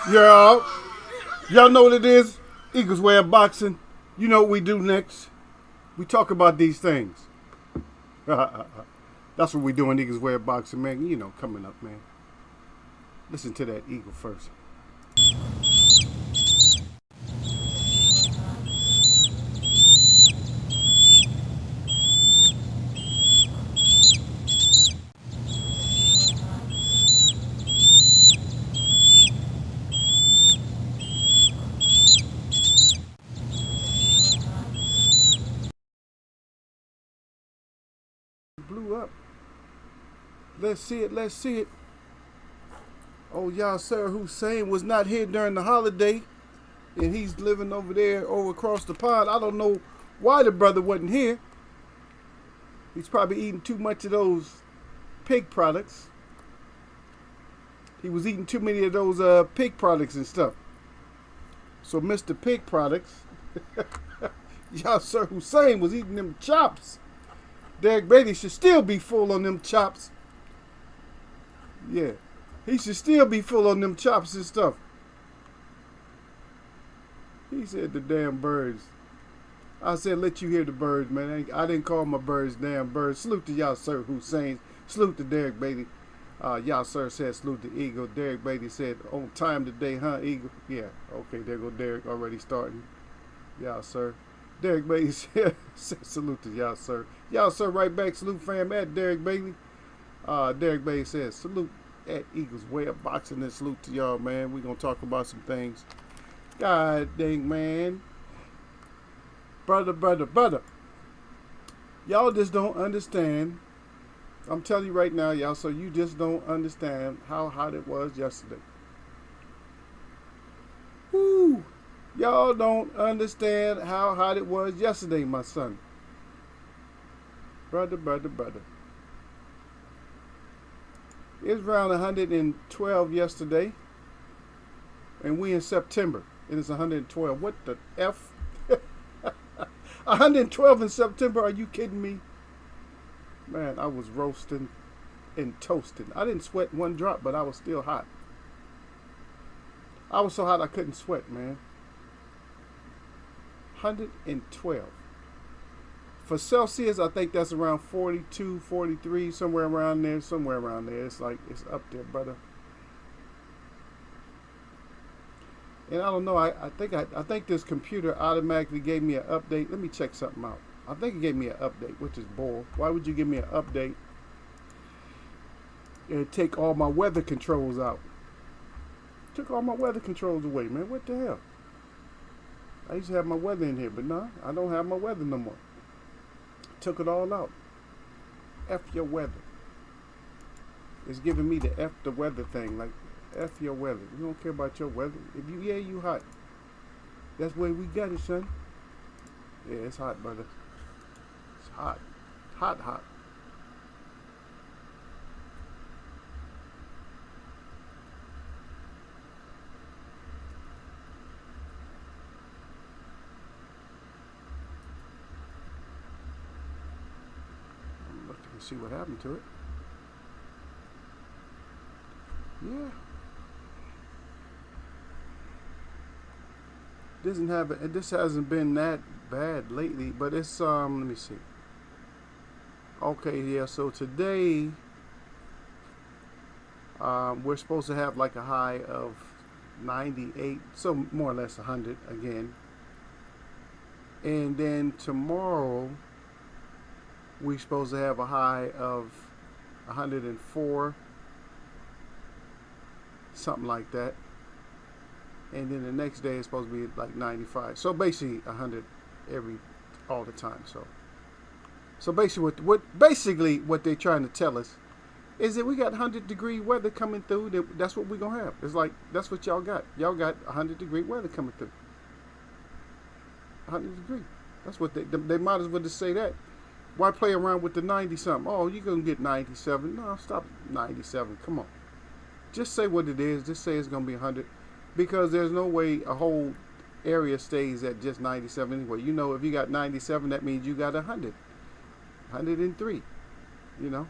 Yeah, y'all know what it is? Eagles Way of Boxing. You know what we do next? We talk about these things. That's what we do in Eagles Way of Boxing, man. You know, coming up, man. Listen to that eagle first. Blew up. Let's see it. Let's see it. Oh, Yasser Hussein was not here during the holiday, and he's living over there, over across the pond. I don't know why the brother wasn't here. He's probably eating too much of those pig products. He was eating too many of those pig products and stuff. So Mr. Pig Products, Yasser Hussein was eating them chops. Derek Beatty should still be full on them chops. Yeah. He should still be full on them chops and stuff. He said the damn birds. I said let you hear the birds, man. I didn't call my birds damn birds. Salute to Yasser Hussein. Salute to Derek Beatty. Yasser said salute to Eagle. Derek Beatty said on time today, huh, Eagle? Yeah. Okay, there go Derek already starting. Yasser. Derek Beatty said salute to Yasser. Yasser right back. Salute fam at Derek Beatty. Derek Beatty says salute at Eagles Way of Boxing, and salute to y'all, man. We're going to talk about some things. God dang, man. Brother. Y'all just don't understand. I'm telling you right now, y'all, so you just don't understand how hot it was yesterday. Woo! Y'all don't understand how hot it was yesterday, my son. Brother. It was around 112 yesterday, and we in September. It is 112. What the F? 112 in September? Are you kidding me? Man, I was roasting and toasting. I didn't sweat one drop, but I was still hot. I was so hot I couldn't sweat, man. 112. For Celsius, I think that's around 42, 43, somewhere around there. It's like, it's up there, brother. And I don't know, I think this computer automatically gave me an update. Let me check something out. I think it gave me an update, which is bull. Why would you give me an update and take all my weather controls out? Took all my weather controls away, man. What the hell? I used to have my weather in here, but nah, I don't have my weather no more. Took it all out. F your weather. It's giving me the F the weather thing. Like, F your weather. We don't care about your weather. If you hot. That's the way we got it, son. Yeah, it's hot, brother. It's hot. Hot. I'm looking to see what happened to it. Yeah. This hasn't been that bad lately, but it's let me see. Okay, yeah, so today we're supposed to have like a high of 98, so more or less 100 again. And then tomorrow we're supposed to have a high of 104, something like that. And then the next day is supposed to be like 95. So basically 100 all the time. So basically what they're trying to tell us is that we got 100-degree weather coming through. That's what we're gonna have. It's like that's what y'all got. Y'all got 100-degree weather coming through. 100-degree. That's what they might as well just say that. Why play around with the 90 something? Oh, you're gonna get 97. No, stop 97. Come on. Just say what it is. Just say it's gonna be 100. Because there's no way a whole area stays at just 97 anyway. You know, if you got 97, that means you got 100. 103. You know?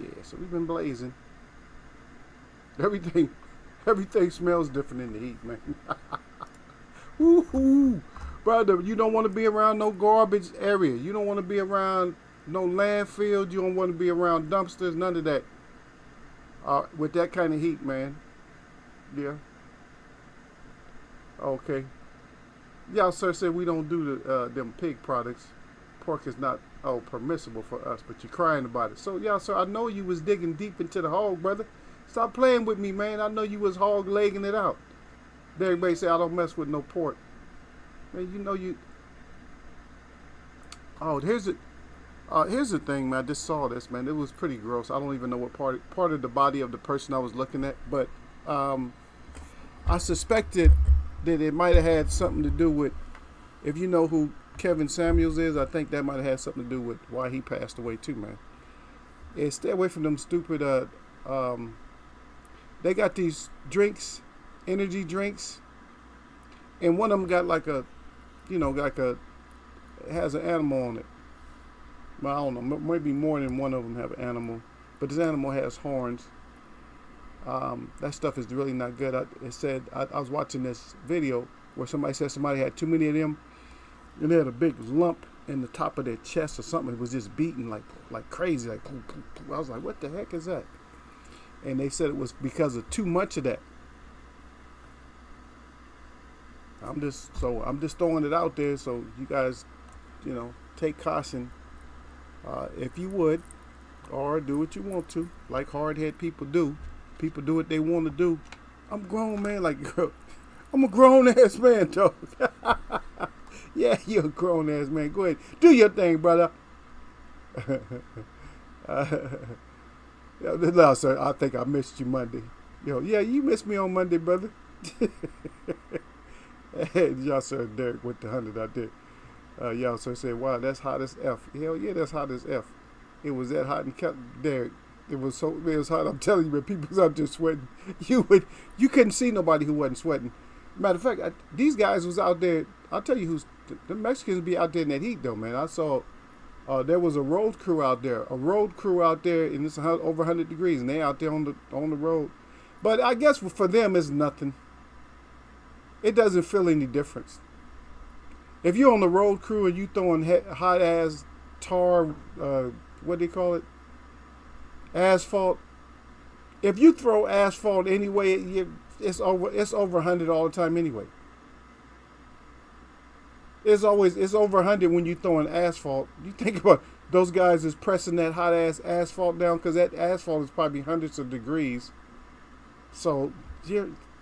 Yeah, so we've been blazing. Everything Everything smells different in the heat, man. Woo-hoo. Brother, you don't want to be around no garbage area. You don't want to be around no landfill. You don't want to be around dumpsters. None of that. With that kind of heat, man. Yeah. Okay. Y'all, sir, said we don't do them pig products. Pork is not permissible for us, but you're crying about it. So, y'all, sir, I know you was digging deep into the hog, brother. Stop playing with me, man. I know you was hog legging it out. Everybody say I don't mess with no pork. Man, you know you. Oh, here's the thing, man. I just saw this, man. It was pretty gross. I don't even know what part of the body of the person I was looking at, but I suspected that it might have had something to do with, if you know who Kevin Samuels is, I think that might have had something to do with why he passed away too, man. Yeah, stay away from them stupid. They got these drinks, energy drinks, and one of them got like a, it has an animal on it. Well, I don't know, maybe more than one of them have an animal, but this animal has horns. That stuff is really not good. I was watching this video where somebody said somebody had too many of them, and they had a big lump in the top of their chest or something. It was just beating like crazy, like poof, poof, poof. I was like, what the heck is that? And they said it was because of too much of that. I'm just throwing it out there so you guys, take caution, if you would, or do what you want to, like hard-headed people do. People do what they want to do. I'm grown, man. I'm a grown-ass man, dog. Yeah, you're a grown-ass man. Go ahead. Do your thing, brother. No, sir. I think I missed you Monday. Yeah, you missed me on Monday, brother. Y'all, sir, Derek with the 100 I did. Y'all, sir, said, wow, that's hot as F. Hell yeah, that's hot as F. It was that hot and kept Derek. It was hot. I'm telling you, man, people was out there sweating. You couldn't see nobody who wasn't sweating. Matter of fact, these guys was out there. I'll tell you the Mexicans be out there in that heat though, man. I saw there was a road crew out there. And it's over 100 degrees, and they out there on the road. But I guess for them, it's nothing. It doesn't feel any difference. If you're on the road crew and you throwing hot ass tar, what do they call it? Asphalt. If you throw asphalt anyway, it's over 100 all the time anyway. It's over 100 when you throwing asphalt. You think about those guys is pressing that hot ass asphalt down because that asphalt is probably hundreds of degrees. So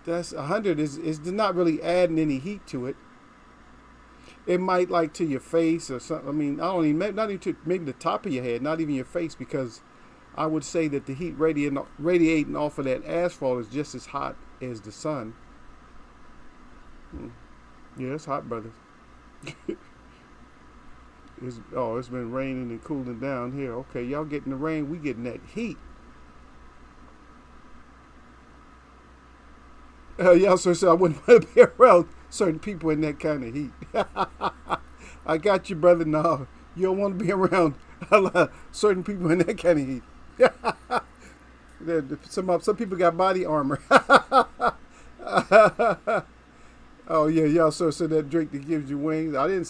that's 100 is not really adding any heat to it. It might like to your face or something. I mean, not even to maybe the top of your head, not even your face, because I would say that the heat radiating off of that asphalt is just as hot as the sun. Yeah, it's hot, brothers. It's been raining and cooling down here. Okay, y'all getting the rain, we getting that heat. Y'all sir said I wouldn't want to be around certain people in that kind of heat. I got you, brother. No, you don't want to be around certain people in that kind of heat. Some people got body armor. Oh yeah, y'all sir said that drink that gives you wings. I didn't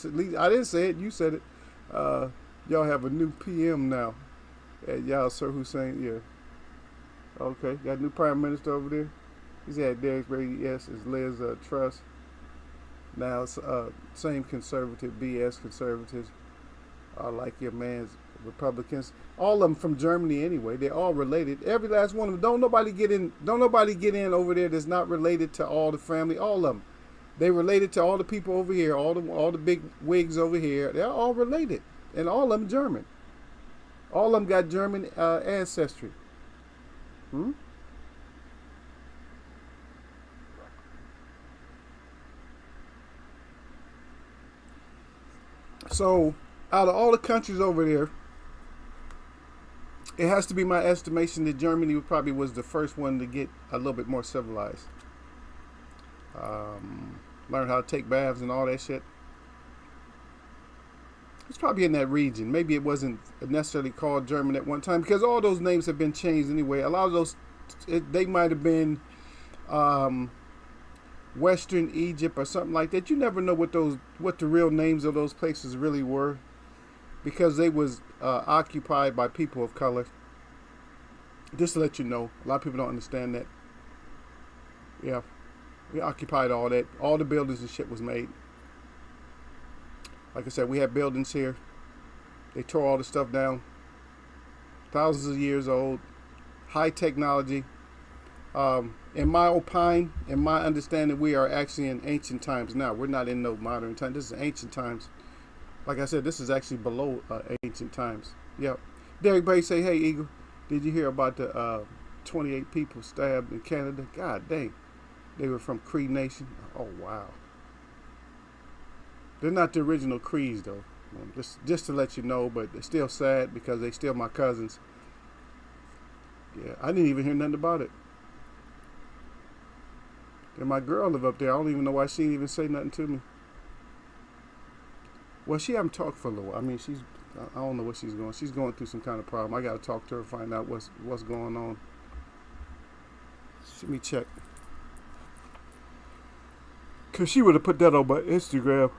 say it. You said it. Y'all have a new PM now. Y'all sir Hussein. Yeah. Okay, got a new prime minister over there. He's had Derek Brady. Yes, it's Liz Truss. Now it's same conservative BS conservatives. Like your man's Republicans. All of them from Germany anyway. They're all related. Every last one of them. Don't nobody get in over there that's not related to all the family. All of them. They related to all the people over here. All the big wigs over here. They're all related, and all of them German. All of them got German ancestry. So, out of all the countries over there, it has to be my estimation that Germany probably was the first one to get a little bit more civilized. Learn how to take baths and all that shit. It's probably in that region. Maybe it wasn't necessarily called German at one time because all those names have been changed anyway. A lot of those, they might have been um, Western Egypt or something like that. You never know what the real names of those places really were, because they was occupied by people of color. Just to let you know, a lot of people don't understand that. Yeah, we occupied all that. All the buildings and shit was made. Like I said, we have buildings here. They tore all the stuff down. Thousands of years old. High technology. In my understanding, we are actually in ancient times now. We're not in no modern time. This is ancient times. Like I said, this is actually below ancient times. Yep. Derek Bay say, hey, Eagle, did you hear about the 28 people stabbed in Canada? God dang. They were from Cree Nation. Oh, wow. They're not the original Crees, though. Just to let you know, but they're still sad because they still my cousins. Yeah, I didn't even hear nothing about it. And my girl live up there. I don't even know why she didn't even say nothing to me. Well, she haven't talked for a little while. I mean, I don't know what she's going. She's going through some kind of problem. I got to talk to her and find out what's going on. Let me check. Because she would have put that on my Instagram.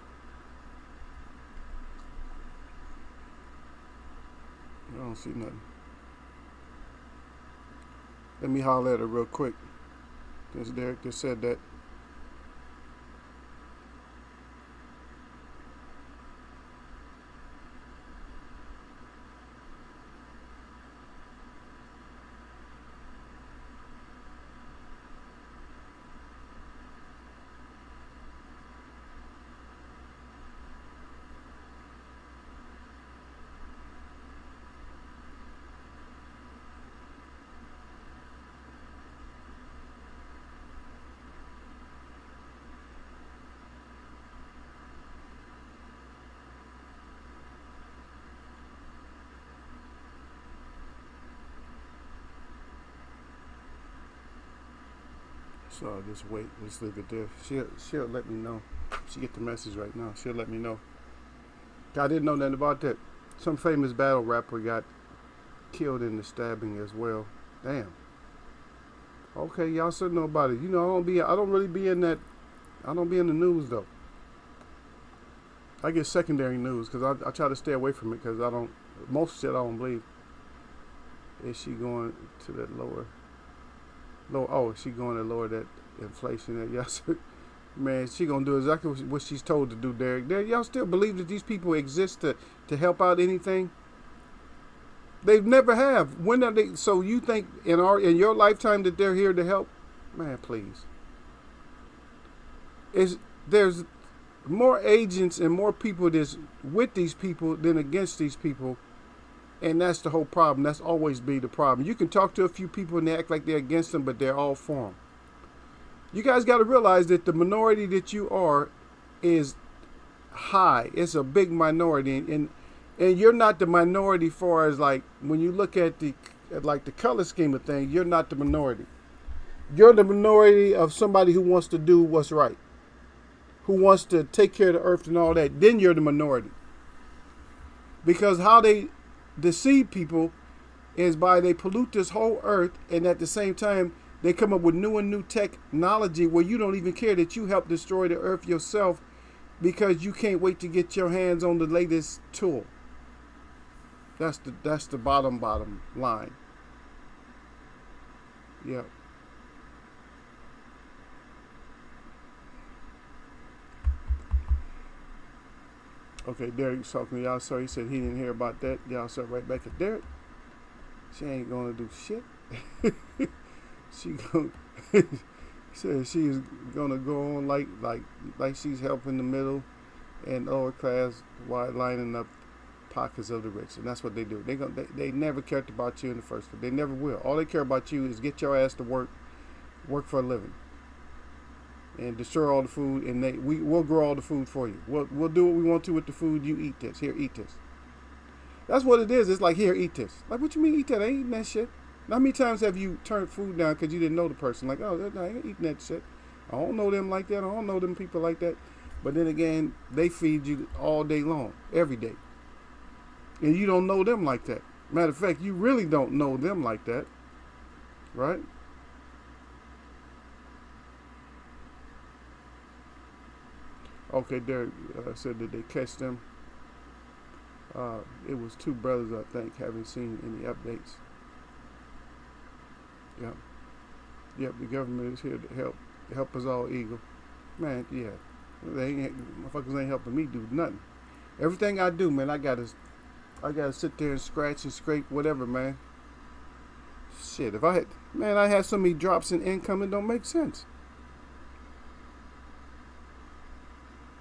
I don't see nothing. Let me holler at her real quick. Since Derek just said that. So I'll just wait. Just leave it there. She'll let me know. She get the message right now. She'll let me know. I didn't know nothing about that. Some famous battle rapper got killed in the stabbing as well. Damn. Okay, y'all should know about it. You know, I don't really be in that. I don't be in the news though. I get secondary news because I try to stay away from it because most shit I don't believe. Is she going to that lower? Oh, she going to lower that inflation? Yes, man, she gonna do exactly what she's told to do, Derek. Y'all still believe that these people exist to help out anything? They never have. When are they? So you think in your lifetime that they're here to help? Man, please. There's more agents and more people that's with these people than against these people. And that's the whole problem. That's always be the problem. You can talk to a few people and they act like they're against them, but they're all for them. You guys got to realize that the minority that you are is high. It's a big minority, and you're not the minority far as like when you look at the color scheme of things. You're not the minority. You're the minority of somebody who wants to do what's right, who wants to take care of the earth and all that. Then you're the minority, because how they deceive people is by they pollute this whole earth, and at the same time they come up with new technology where you don't even care that you help destroy the earth yourself because you can't wait to get your hands on the latest tool. That's the bottom line. Yeah. Okay, Derek's talking to y'all, sir. He said he didn't hear about that. Y'all said right back at Derek. She ain't gonna do shit. She said she's gonna go on like she's helping the middle and lower class while lining up pockets of the rich, and that's what they do. They never cared about you in the first place. They never will. All they care about you is get your ass to work for a living, and destroy all the food, and we'll grow all the food for you. We'll do what we want to with the food. You eat this. Here, eat this. That's what it is. It's like, here, eat this. Like, what you mean eat that? I ain't eating that shit. How many times have you turned food down because you didn't know the person? Like, oh, I ain't eating that shit. I don't know them like that. I don't know them people like that. But then again, they feed you all day long, every day. And you don't know them like that. Matter of fact, you really don't know them like that. Right? Okay, Derek said that they catch them. It was two brothers, I think. Haven't seen any updates. Yep. Yep. The government is here to help us all, Eagle. Man, yeah. Motherfuckers ain't helping me do nothing. Everything I do, man, I gotta sit there and scratch and scrape whatever, man. Shit, if I had so many drops in income, it don't make sense.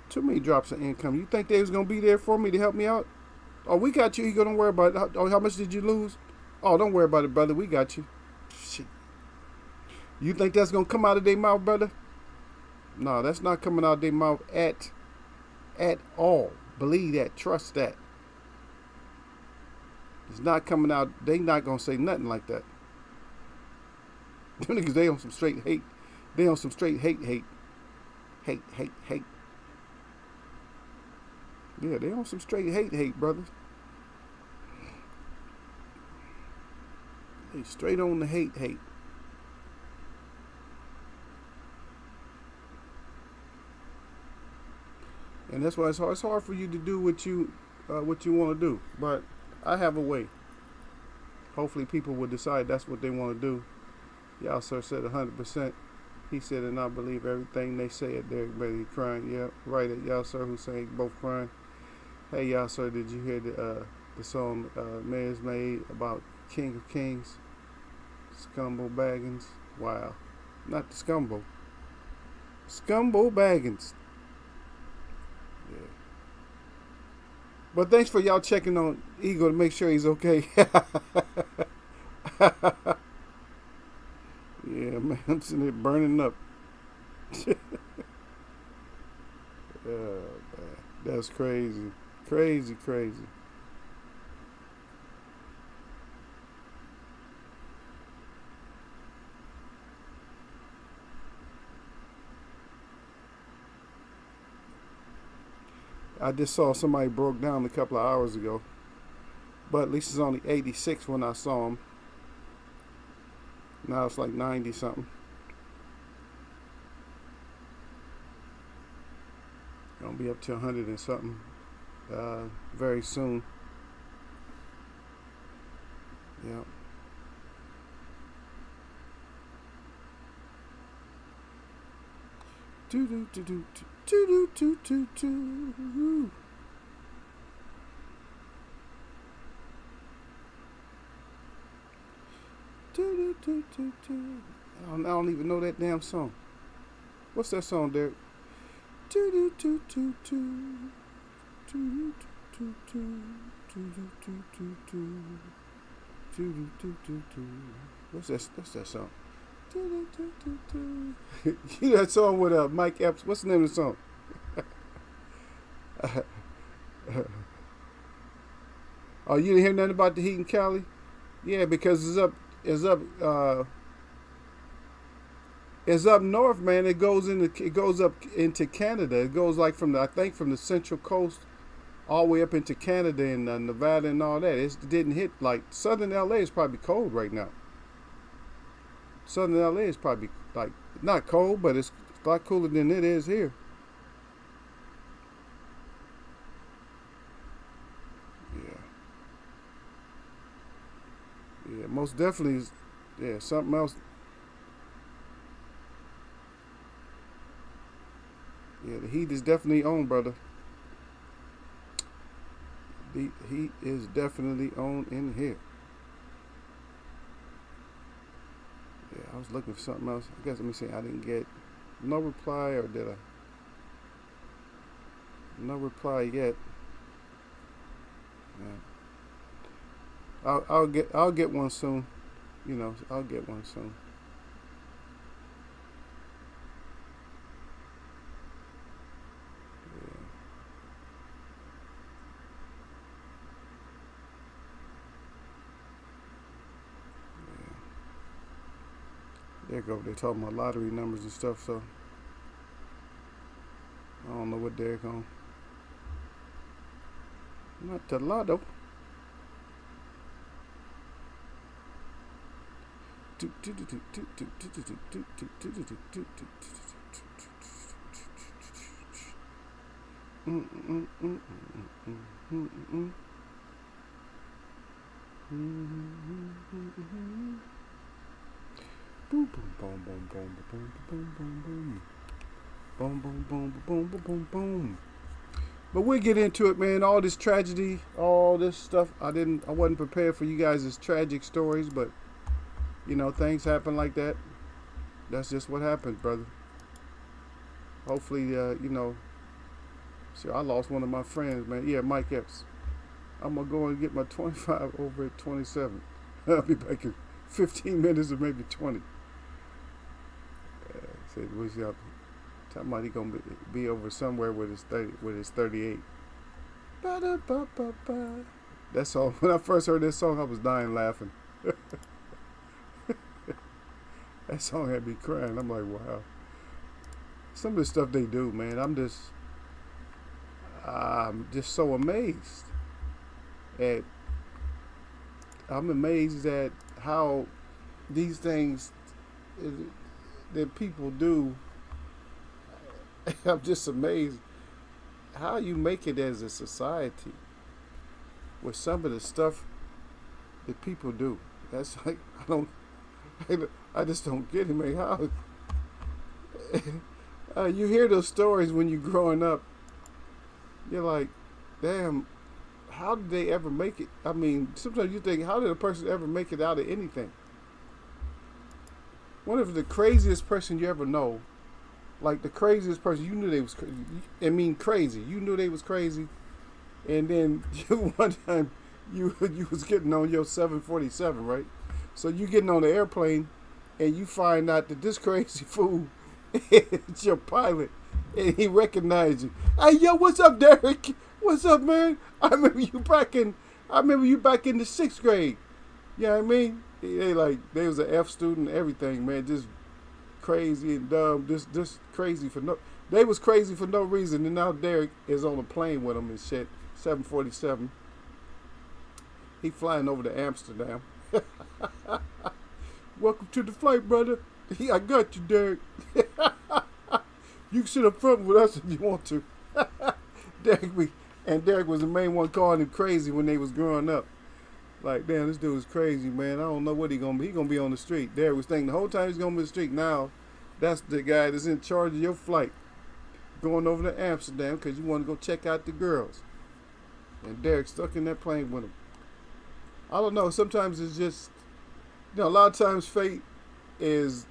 Too many drops in income. You think they was gonna be there for me to help me out? Oh, we got you, Ego. Don't worry about it. How much did you lose? Oh, don't worry about it, brother. We got you. Shit. You think that's gonna come out of their mouth, brother? No, that's not coming out of their mouth at all. Believe that. Trust that. It's not coming out. They not gonna say nothing like that. Them niggas, they on some straight hate. They on some straight hate. Yeah, they on some straight hate, brothers. They straight on the hate. And that's why it's hard for you to do what you want to do. But I have a way. Hopefully people will decide that's what they want to do. Y'all sir said 100%. He said, and I believe everything they say at Derek Bailey crying. Yeah, right at y'all sir Hussein both crying. Hey y'all sir, did you hear the song Man's made about King of Kings? Scumbo Baggins. Wow. Not the Scumbo. Scumbo Baggins. Yeah. But thanks for y'all checking on Eagle to make sure he's okay. Yeah, man, I'm sitting there burning up. Oh, man. That's crazy. Crazy. I just saw somebody broke down a couple of hours ago. But at least it's only 86 when I saw him. Now it's like 90 something. Gonna be up to 100 and something very soon. Yeah. Do. I don't even know that damn song. What's that song, Derek? What's that song? You know that song with Mike Epps? What's the name of the song? Oh, you didn't hear nothing about the heat in Cali? Yeah, because it's up north, man. It goes up into Canada. It goes like from the central coast all the way up into Canada and Nevada and all that. It didn't hit like southern LA is probably cold right now. Southern LA is probably like not cold, but it's a lot cooler than it is here. Yeah, most definitely is. Yeah, something else. Yeah, the heat is definitely on, brother. The heat is definitely on in here. Yeah, I was looking for something else. I guess let me see. I didn't get no reply, or did I? No reply yet. Yeah. I'll get one soon. You know, I'll get one soon. There you go. They're talking about lottery numbers and stuff, so I don't know what they're going. Not the lotto. Mm, mm, mm, mm, mm, mm, mm. Boom, boom, boom, boom, boom, boom, boom, boom, boom. Boom, boom, boom, boom, boom, boom, boom. But we'll get into it, man. All this tragedy, all this stuff. I wasn't prepared for you guys' tragic stories, but things happen like that. That's just what happens, brother. Hopefully, see, I lost one of my friends, man. Yeah, Mike Epps. I'm gonna go and get my 25 over at 27. I'll be back in 15 minutes or maybe 20. Said, "What's up?" Talking about he gonna be over somewhere with his 38. Ba-da-ba-ba-ba. That song. When I first heard this song, I was dying laughing. That song had me crying. I'm like, wow. Some of the stuff they do, man. I'm just so amazed at. I'm amazed at how these things that people do. I'm just amazed how you make it as a society with some of the stuff that people do. That's like I just don't get it, man. How you hear those stories when you're growing up? You're like, damn, how did they ever make it? I mean, sometimes you think, how did a person ever make it out of anything? What if the craziest person you ever know, like the craziest person, you knew they was crazy. I mean, crazy. You knew they was crazy, and then one time you was getting on your 747, right? So you getting on the airplane, and you find out that this crazy fool is your pilot, and he recognized you. Hey, yo, what's up, Derek? What's up, man? I remember you back in the 6th grade. You know what I mean? They was an F student, and everything, man. Just crazy and dumb. Just crazy for no. They was crazy for no reason, and now Derek is on a plane with them and shit. 747. He flying over to Amsterdam. Welcome to the flight, brother. I got you, Derek. You can sit up front with us if you want to. Derek was the main one calling him crazy when they was growing up. Like, damn, this dude is crazy, man. I don't know what he gonna be. He gonna be on the street. Derek was thinking the whole time he's gonna be on the street. Now, that's the guy that's in charge of your flight, going over to Amsterdam because you want to go check out the girls. And Derek's stuck in that plane with him. I don't know. Sometimes it's just, a lot of times fate is.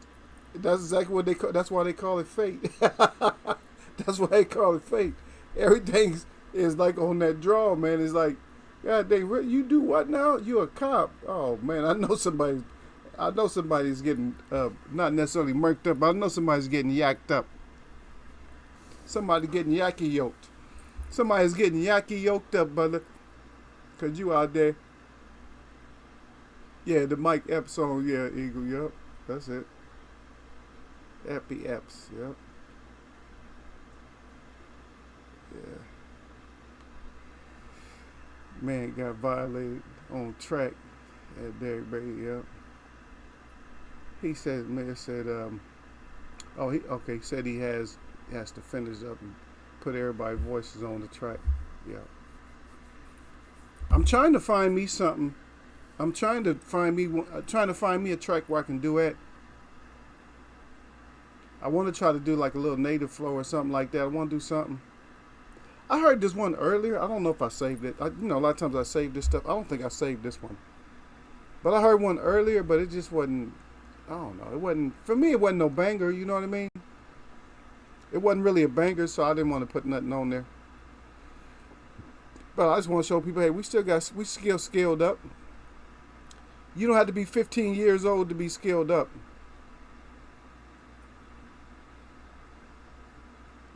That's exactly what they call. That's why they call it fate. That's why they call it fate. Everything is like on that draw, man. It's like, God dang, you do what now? You a cop? Oh man, I know somebody's getting not necessarily murked up. But I know somebody's getting yacked up. Somebody getting yaki yoked. Somebody's getting yaki yoked up, brother. Cause you out there. Yeah, the Mike Epps song. Yeah, Eagle. Yep, that's it. Epi Epps. Yep. Yeah. Man got violated on track at Derek Brady. Yep. He said, he said he has to finish up and put everybody's voices on the track. Yeah. I'm trying to find me something. I'm trying to find me a track where I can duet. I want to try to do like a little native flow or something like that. I want to do something. I heard this one earlier. I don't know if I saved it. A lot of times I save this stuff. I don't think I saved this one. But I heard one earlier, but it just wasn't, I don't know. It wasn't, for me, it wasn't no banger, you know what I mean? It wasn't really a banger, so I didn't want to put nothing on there. But I just want to show people, hey, we still skilled up. You don't have to be 15 years old to be skilled up.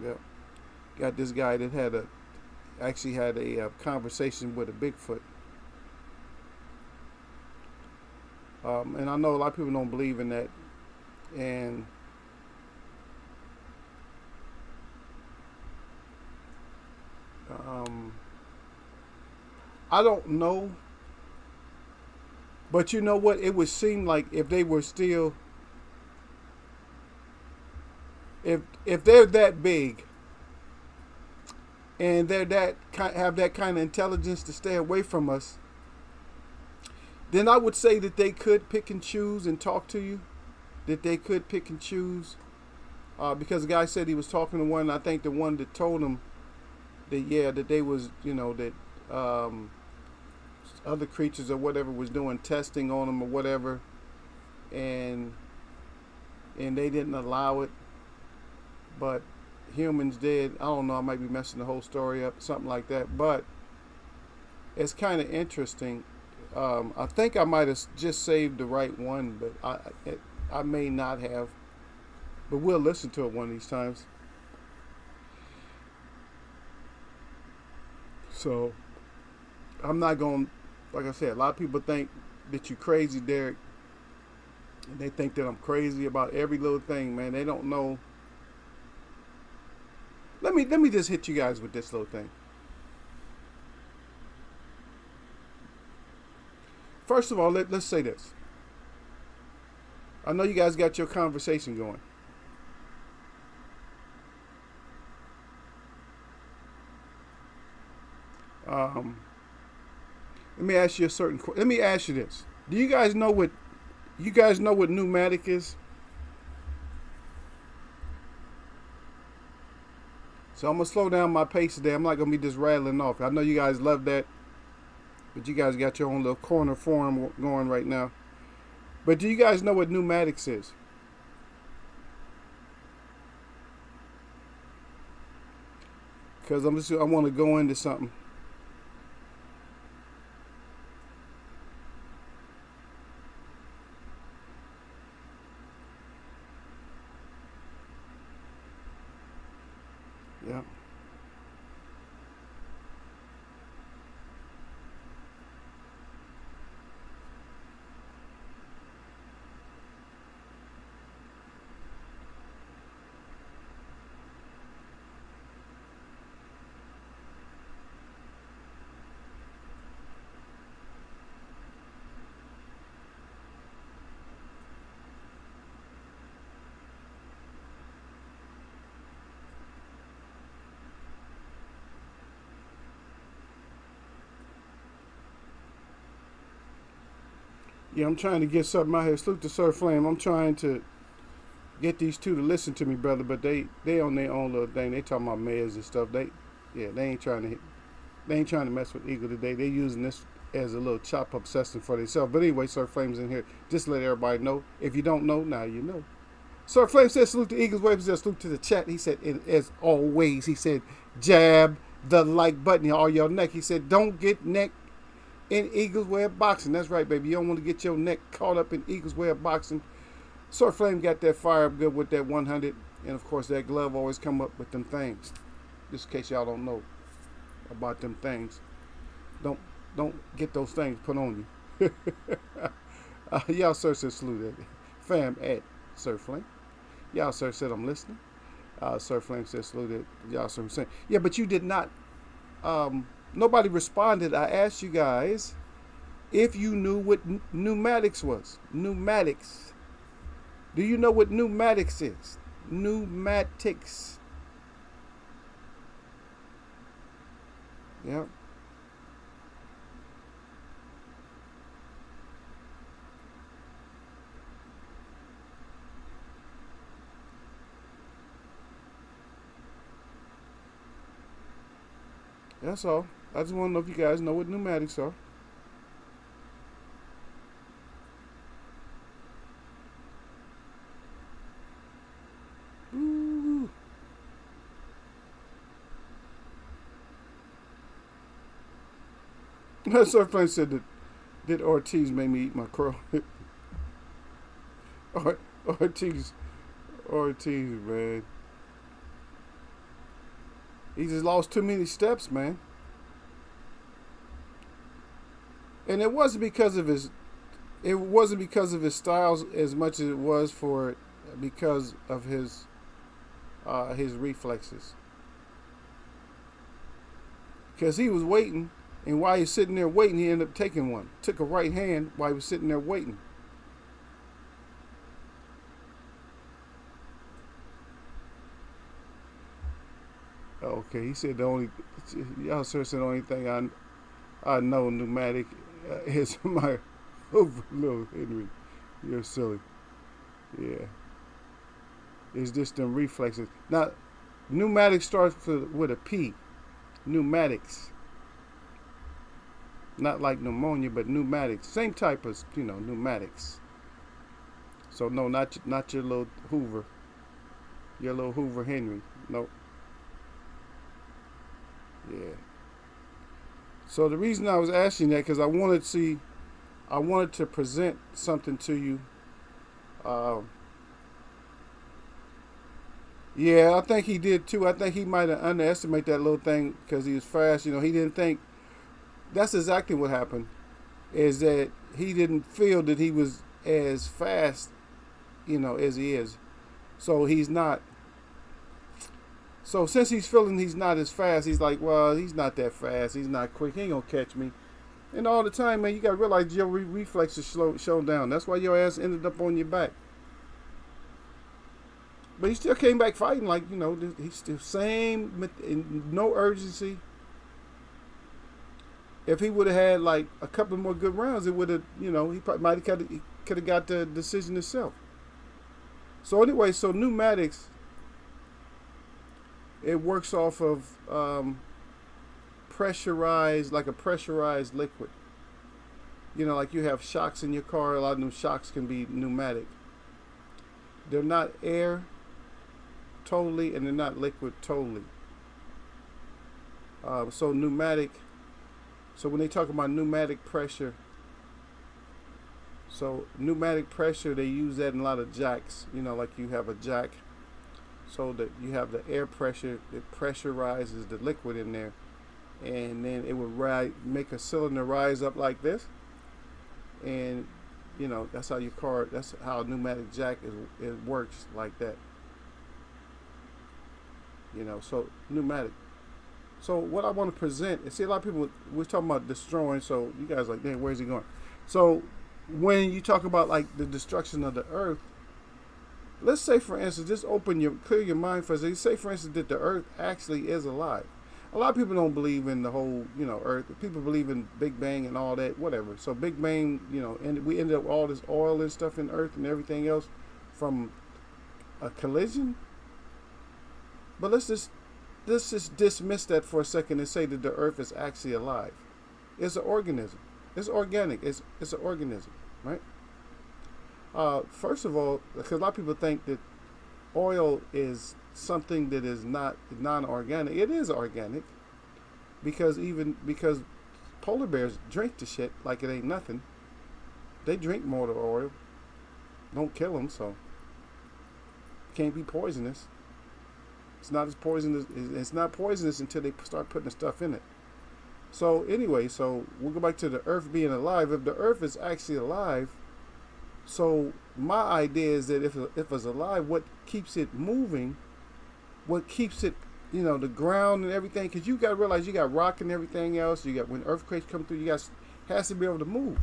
Yep. Got this guy that actually had a conversation with a Bigfoot. And I know a lot of people don't believe in that. And I don't know. But you know what? It would seem like if they were still, if they're that big, and have that kind of intelligence to stay away from us, then I would say that they could pick and choose and talk to you. That they could pick and choose, because the guy said he was talking to one. I think the one that told him that they was, that other creatures or whatever was doing testing on them or whatever, and they didn't allow it, but humans did. I don't know, I might be messing the whole story up, something like that, but it's kind of interesting. I think I might have just saved the right one, but I may not have, but we'll listen to it one of these times. So I'm not going, like I said, a lot of people think that you're crazy, Derek. And they think that I'm crazy about every little thing, man. They don't know. Let me just hit you guys with this little thing. First of all, let's say this. I know you guys got your conversation going. Let me ask you a certain. Let me ask you this: do you guys know what pneumatic is? So I'm gonna slow down my pace today. I'm not gonna be just rattling off. I know you guys love that, but you guys got your own little corner forum going right now. But do you guys know what pneumatics is? Because I want to go into something. Yeah. Yeah, I'm trying to get something out here. Salute to Sir Flame. I'm trying to get these two to listen to me, brother, but they on their own little thing. They talking about mayors and stuff. They ain't trying to mess with Eagle today. They using this as a little chop up session for themselves. But anyway, Sir Flame's in here. Just to let everybody know. If you don't know, now you know. Sir Flame said salute to Eagles Wave. He said salute to the chat. He said, and as always, he said, jab the like button on your neck. He said, don't get neck in Eagles Way of Boxing. That's right, baby. You don't want to get your neck caught up in Eagles Way of Boxing. Sir Flame got that fire up good with that 100. And, of course, that glove always come up with them things. Just in case y'all don't know about them things. Don't get those things put on you. Y'all, sir, said salute. Fam at Sir Flame. Y'all, sir, said I'm listening. Sir Flame said salute. Y'all, sir, saying. Yeah, but you did not... nobody responded. I asked you guys if you knew what pneumatics was. Pneumatics. Do you know what pneumatics is? Pneumatics. Yeah. That's all. I just want to know if you guys know what pneumatics are. Ooh. Sir Frank said that Ortiz made me eat my crow. Ortiz, man. He just lost too many steps, man. And it wasn't because of his styles as much as it was because of his reflexes. Because he was waiting, and while he's sitting there waiting, he ended up taking one. Took a right hand while he was sitting there waiting. Oh, Okay, he said the only, y'all sir said the only thing I know pneumatic is my little Henry. You're silly. Yeah, it's just them reflexes. Now, pneumatic starts with a P. Pneumatics, not like pneumonia, but pneumatics. Same type as pneumatics. So no, not your little Hoover, your little Hoover Henry. Nope. Yeah. So the reason I was asking that because I wanted to present something to you. Uh, yeah, I think he did too. I think he might have underestimated that little thing because he was fast. He didn't think that's exactly what happened. Is that he didn't feel that he was as fast, as he is. So he's not. So since he's feeling he's not as fast, he's like, well, he's not that fast. He's not quick. He ain't gonna catch me. And all the time, man, you gotta realize your reflexes slow down. That's why your ass ended up on your back. But he still came back fighting like, he's still same, no urgency. If he would have had like a couple more good rounds, it would have, he probably might have could have got the decision himself. So anyway, so pneumatics, it works off of pressurized, like a pressurized liquid. Like you have shocks in your car. A lot of them shocks can be pneumatic. They're not air totally, and they're not liquid totally. So pneumatic. So when they talk about pneumatic pressure, they use that in a lot of jacks. Like you have a jack, so that you have the air pressure that pressurizes the liquid in there, and then it would make a cylinder rise up like this, and that's how that's how a pneumatic jack it works like that. So pneumatic. So what I want to present is, see, a lot of people, we're talking about destroying, so you guys are like, damn, where's he going? So when you talk about like the destruction of the earth, let's say for instance, just clear your mind for a second. Say for instance that the earth actually is alive. A lot of people don't believe in the whole, earth. People believe in Big Bang and all that, whatever. So Big Bang, and we ended up with all this oil and stuff in earth and everything else from a collision. But let's just dismiss that for a second and say that the earth is actually alive. It's an organism. It's organic. It's an organism, right? First of all, because a lot of people think that oil is something that is not non-organic. It is organic because polar bears drink the shit like it ain't nothing. They drink motor oil. Don't kill them, so it can't be poisonous. It's not as poisonous. It's not poisonous until they start putting the stuff in it. So anyway, so we'll go back to the earth being alive. If the earth is actually alive, so my idea is that if it's alive, what keeps it moving, what keeps it, the ground and everything, because you got to realize you got rock and everything else. You got when earthquakes come through, has to be able to move.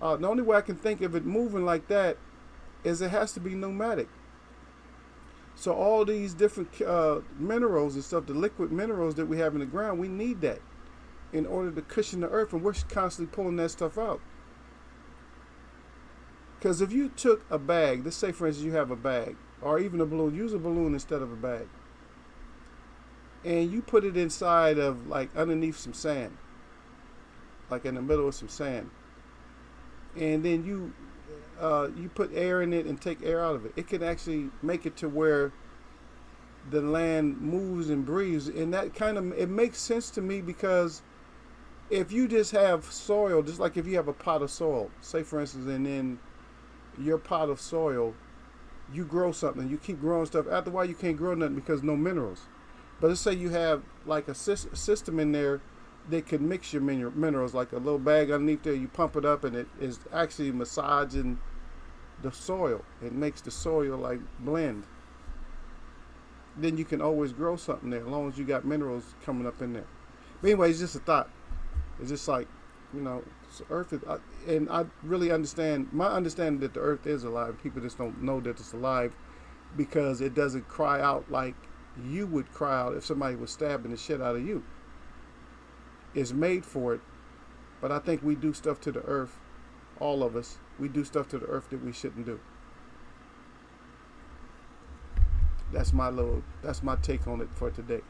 The only way I can think of it moving like that is it has to be pneumatic. So all these different minerals and stuff, the liquid minerals that we have in the ground, we need that in order to cushion the earth, and we're constantly pulling that stuff out. Because if you took a bag, let's say for instance you have a bag, or even a balloon, use a balloon instead of a bag, and you put it inside of like underneath some sand, like in the middle of some sand, and then you put air in it and take air out of it, it can actually make it to where the land moves and breathes. And that it makes sense to me, because if you just have soil, just like if you have a pot of soil, say for instance, and then your pot of soil, you grow something, you keep growing stuff. After a while, you can't grow nothing because no minerals. But let's say you have like a system in there that can mix your minerals, like a little bag underneath there. You pump it up, and it is actually massaging the soil. It makes the soil like blend. Then you can always grow something there as long as you got minerals coming up in there. But anyway, it's just a thought. It's just like, Earth is, and I really understand, my understanding that the earth is alive. People just don't know that it's alive because it doesn't cry out like, you would cry out if somebody was stabbing the shit out of you. It's made for it, but I think we do stuff to the earth, all of us, we do stuff to the earth that we shouldn't do. That's my take on it for today.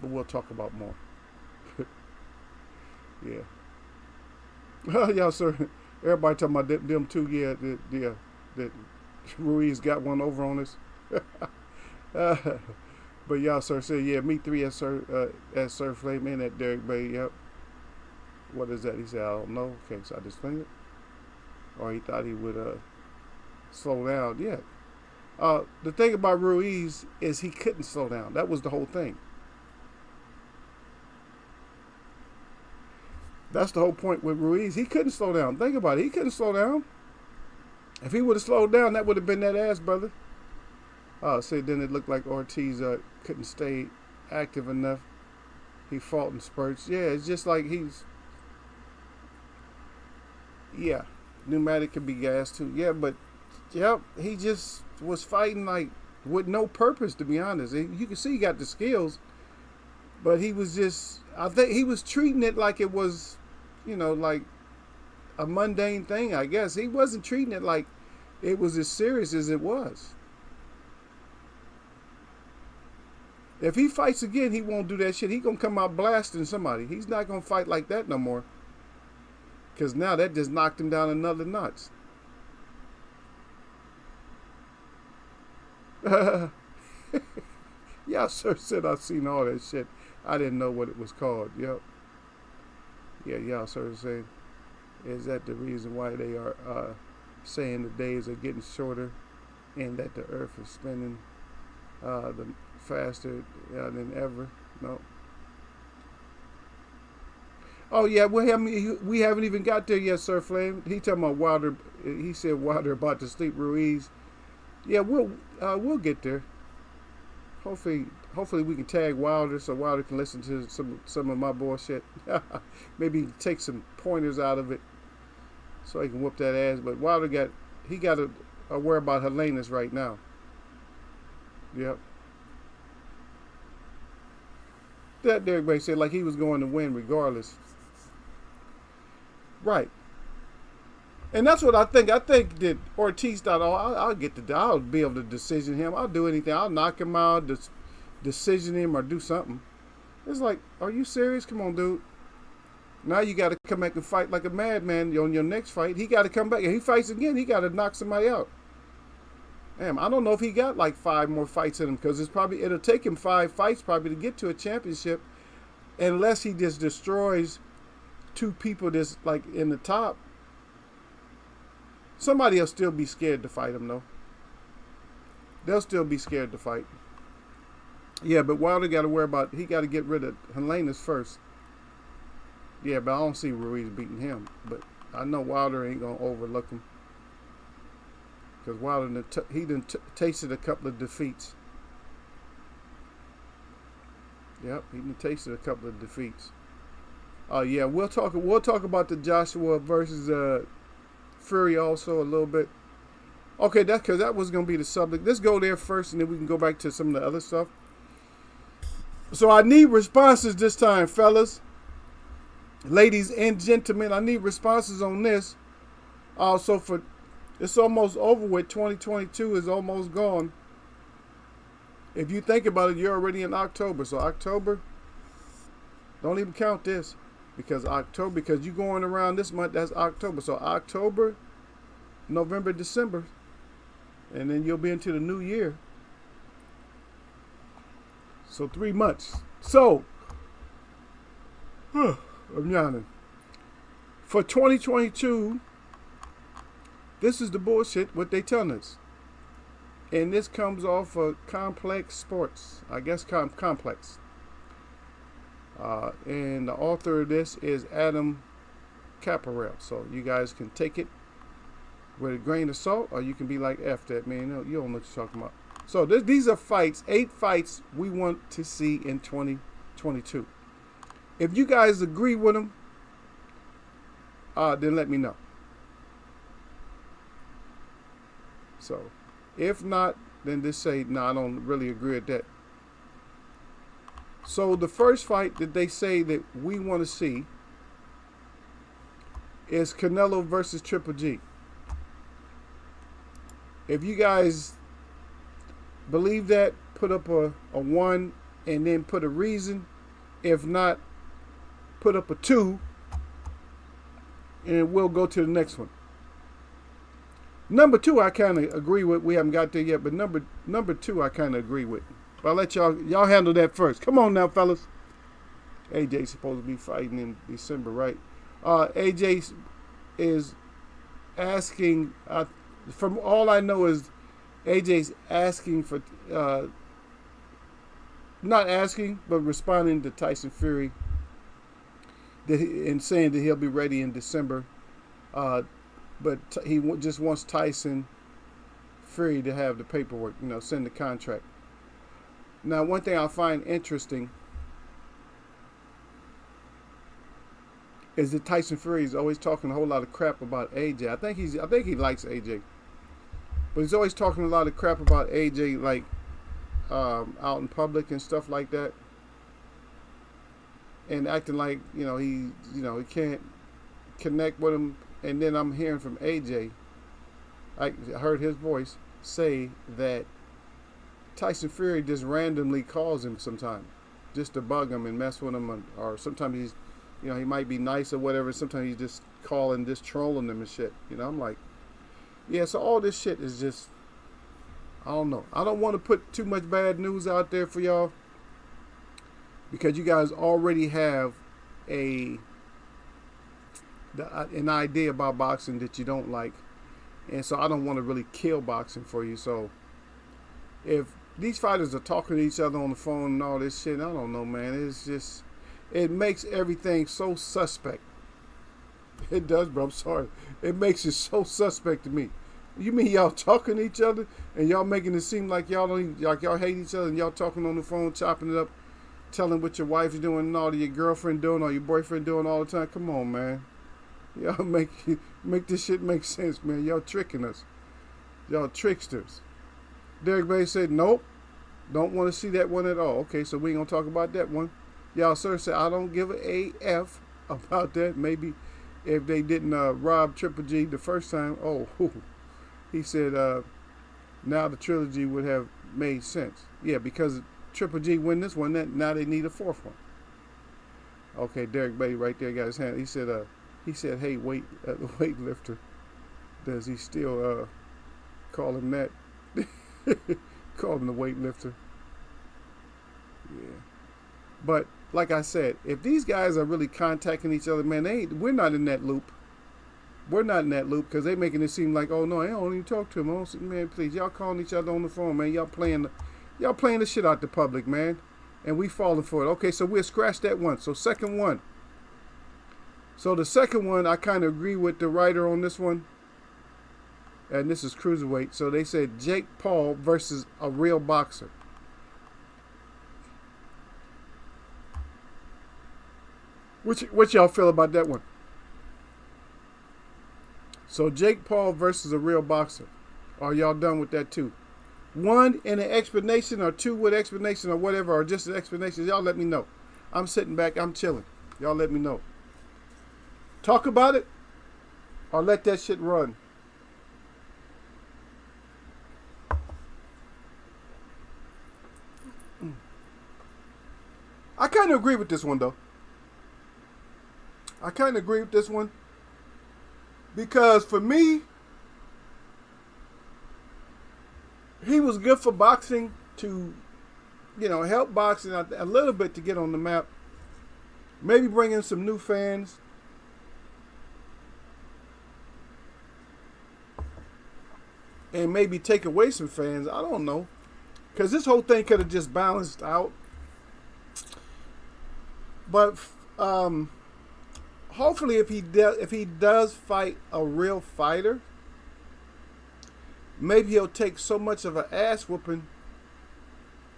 But we'll talk about more. Yeah. Yeah, sir. Everybody talking about them two. Yeah, that Ruiz got one over on us. But y'all, sir, said, yeah, me three at Sir Flame and at Derek Bay. Yep. What is that? He said, I don't know. Okay, so I just explained it. Or he thought he would slow down. Yeah. The thing about Ruiz is he couldn't slow down. That was the whole thing. That's the whole point with Ruiz. He couldn't slow down. Think about it. He couldn't slow down. If he would have slowed down, that would have been that ass, brother. So then it looked like Ortiz couldn't stay active enough. He fought in spurts. Yeah, it's just like yeah, pneumatic can be gas too. Yeah, but yep, he just was fighting like with no purpose, to be honest. You can see he got the skills, but he was just, I think he was treating it like it was, like a mundane thing, I guess. He wasn't treating it like it was as serious as it was. If he fights again, he won't do that shit. He gonna come out blasting somebody. He's not gonna fight like that no more. Because now that just knocked him down another notch. Yeah, sir said I've seen all that shit. I didn't know what it was called. Yep. Yeah, y'all sir saying, is that the reason why they are saying the days are getting shorter and that the earth is spinning the faster than ever? No. Oh yeah, we haven't even got there yet, Sir Flame. He talking about Wilder. He said Wilder about to sleep Ruiz. Yeah, we'll get there. Hopefully we can tag Wilder so Wilder can listen to some of my bullshit. Maybe take some pointers out of it so he can whoop that ass. But Wilder got a worry about Helena's right now. Yep. That Derek Bay said like he was going to win regardless. Right. And that's what I think. I think that Ortiz thought, I'll be able to decision him. I'll do anything. I'll knock him out, decision him, or do something. It's like, are you serious? Come on, dude. Now you got to come back and fight like a madman on your next fight. He got to come back. If he fights again, he got to knock somebody out. Damn, I don't know if he got like 5 more fights in him, because it'll take him 5 fights probably to get to a championship, unless he just destroys 2 people that's like in the top. Somebody will still be scared to fight him, though. They'll still be scared to fight. Yeah, but Wilder got to worry about, he got to get rid of Helena's first. Yeah, but I don't see Ruiz beating him. But I know Wilder ain't going to overlook him. Because Wilder, he done tasted a couple of defeats. Yep, he done tasted a couple of defeats. Yeah, we'll talk about the Joshua versus Fury also a little bit. Okay, that's because that was going to be the subject. Let's go there first, and then we can go back to some of the other stuff. So I need responses this time, fellas. Ladies and gentlemen, I need responses on this. So it's almost over with. 2022 is almost gone. If you think about it, you're already in October. So October, don't even count this. Because you're going around this month, that's October. So October, November, December, and then you'll be into the new year. So 3 months. So, I'm yawning. For 2022, this is the bullshit what they telling us. And this comes off of Complex Sports. I guess Complex. And the author of this is Adam Caparel. So you guys can take it with a grain of salt, or you can be like, F that, man. You don't know what you're talking about. So these are fights, 8 fights we want to see in 2022. If you guys agree with them, then let me know. So if not, then just say, no, I don't really agree with that. So the first fight that they say that we want to see is Canelo versus Triple G. If you guys believe that, put up a 1 and then put a reason. If not, put up a 2 and we'll go to the next one. Number 2 I kind of agree with. We haven't got there yet, but number 2 I kind of agree with. But I'll let y'all handle that first. Come on now, fellas. AJ's supposed to be fighting in December, right? AJ is asking, from all I know is AJ's asking for, not asking, but responding to Tyson Fury and saying that he'll be ready in December. But he just wants Tyson Fury to have the paperwork, send the contract. Now, one thing I find interesting is that Tyson Fury is always talking a whole lot of crap about AJ. I think he likes AJ, but he's always talking a lot of crap about AJ, like out in public and stuff like that, and acting like he can't connect with him. And then I'm hearing from AJ, I heard his voice say that Tyson Fury just randomly calls him sometimes, just to bug him and mess with him, or sometimes he's, he might be nice or whatever. Sometimes he's just calling, just trolling them and shit. I'm like, yeah. So all this shit is just, I don't know. I don't want to put too much bad news out there for y'all because you guys already have an idea about boxing that you don't like, and so I don't want to really kill boxing for you. So if these fighters are talking to each other on the phone and all this shit, I don't know, man. It's just, it makes everything so suspect. It does, bro. I'm sorry. It makes it so suspect to me. You mean y'all talking to each other and y'all making it seem like y'all hate each other and y'all talking on the phone, chopping it up, telling what your wife's doing and all that your girlfriend doing or your boyfriend doing all the time? Come on, man. Y'all make this shit make sense, man. Y'all tricking us. Y'all tricksters. Derek Bay said, nope, don't want to see that one at all. Okay, so we ain't going to talk about that one. Y'all, sir, said, I don't give a F about that. Maybe if they didn't rob Triple G the first time. Oh, he said, now the trilogy would have made sense. Yeah, because Triple G win this one, now they need a fourth one. Okay, Derek Bay right there got his hand. He said, hey, weightlifter. Does he still call him that? Call him the weightlifter. Yeah. But like I said, if these guys are really contacting each other, man, we're not in that loop. We're not in that loop because they making it seem like, oh no, I don't even talk to him. Man, please, y'all calling each other on the phone, man. Y'all playing the shit out the public, man. And we falling for it. Okay, so we'll scratch that one. So second one. So the second one, I kind of agree with the writer on this one. And this is cruiserweight. So they said Jake Paul versus a real boxer. What y'all feel about that one? So Jake Paul versus a real boxer. Are y'all done with that too? 1 in an explanation or 2 with explanation or whatever, or just an explanation. Y'all let me know. I'm sitting back. I'm chilling. Y'all let me know. Talk about it or let that shit run. I kind of agree with this one, though. I kind of agree with this one because for me, he was good for boxing to, help boxing a little bit to get on the map. Maybe bring in some new fans. And maybe take away some fans. I don't know. Because this whole thing could have just balanced out. But hopefully if he does fight a real fighter, maybe he'll take so much of an ass whooping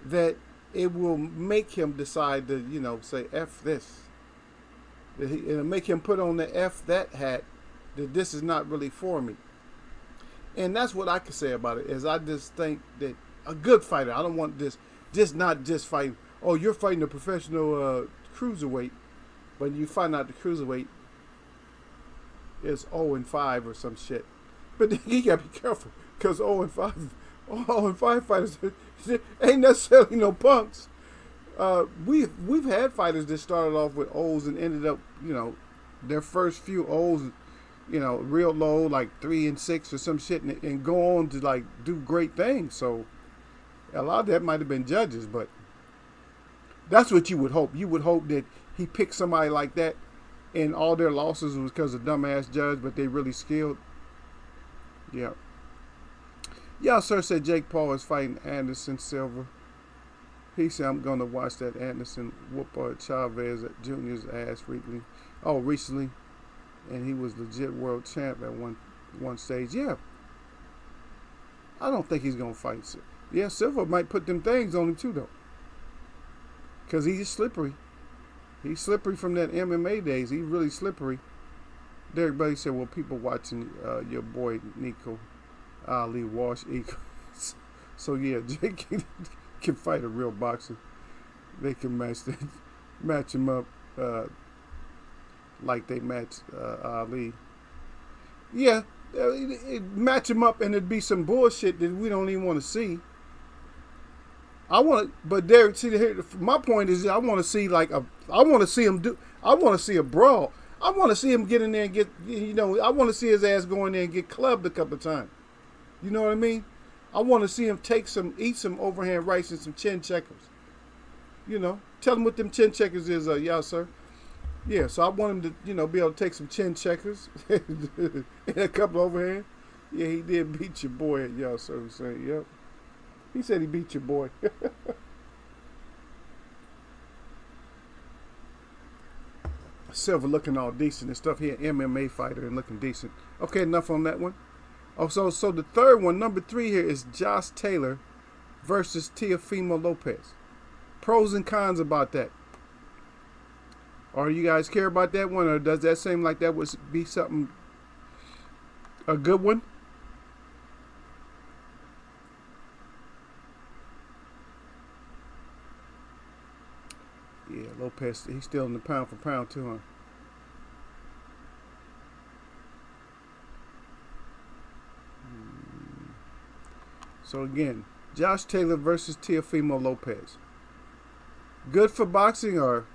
that it will make him decide to, say F this. It'll make him put on the F that hat, that this is not really for me. And that's what I can say about it, is I just think that a good fighter, I don't want this, just not just fighting. oh, you're fighting a professional cruiserweight, but you find out the cruiserweight is 0-5 or some shit. But then you gotta be careful because 0-5 fighters ain't necessarily no punks. We've had fighters that started off with O's and ended up, their first few O's, real low, like 3-6 or some shit, and go on to like do great things. So a lot of that might have been judges, but that's what you would hope. You would hope that he picked somebody like that, and all their losses was because of dumbass judge, but they really skilled. Yeah. Yeah, sir said Jake Paul is fighting Anderson Silva. He said, I'm going to watch that Anderson whoop Chavez Jr.'s ass recently. And he was legit world champ at one stage. Yeah. I don't think he's going to fight. Yeah, Silva might put them things on him too, though. Because he's slippery. He's slippery from that MMA days. He's really slippery. Derek Buddy said, well, people watching your boy Nico Ali wash equals. So, yeah, Jake can fight a real boxer. They can match him up like they match Ali. Yeah, match him up and it'd be some bullshit that we don't even want to see. But Derek, see, my point is, I want to see a brawl. I want to see him get in there and I want to see his ass go in there and get clubbed a couple of times. You know what I mean? I want to see him eat some overhand rights and some chin checkers. Tell him what them chin checkers is, y'all, sir. Yeah, so I want him to, be able to take some chin checkers and a couple overhand. Yeah, he did beat your boy, y'all, sir. Saying, yep. He said he beat your boy. Silver looking all decent and stuff. He an MMA fighter and looking decent. Okay, enough on that one. Oh, so the third one, number 3 here, is Josh Taylor versus Teofimo Lopez. Pros and cons about that. Or you guys care about that one, or does that seem like that would be a good one? Yeah, Lopez, he's still in the pound for pound too, huh? So again, Josh Taylor versus Teofimo Lopez. Good for boxing, or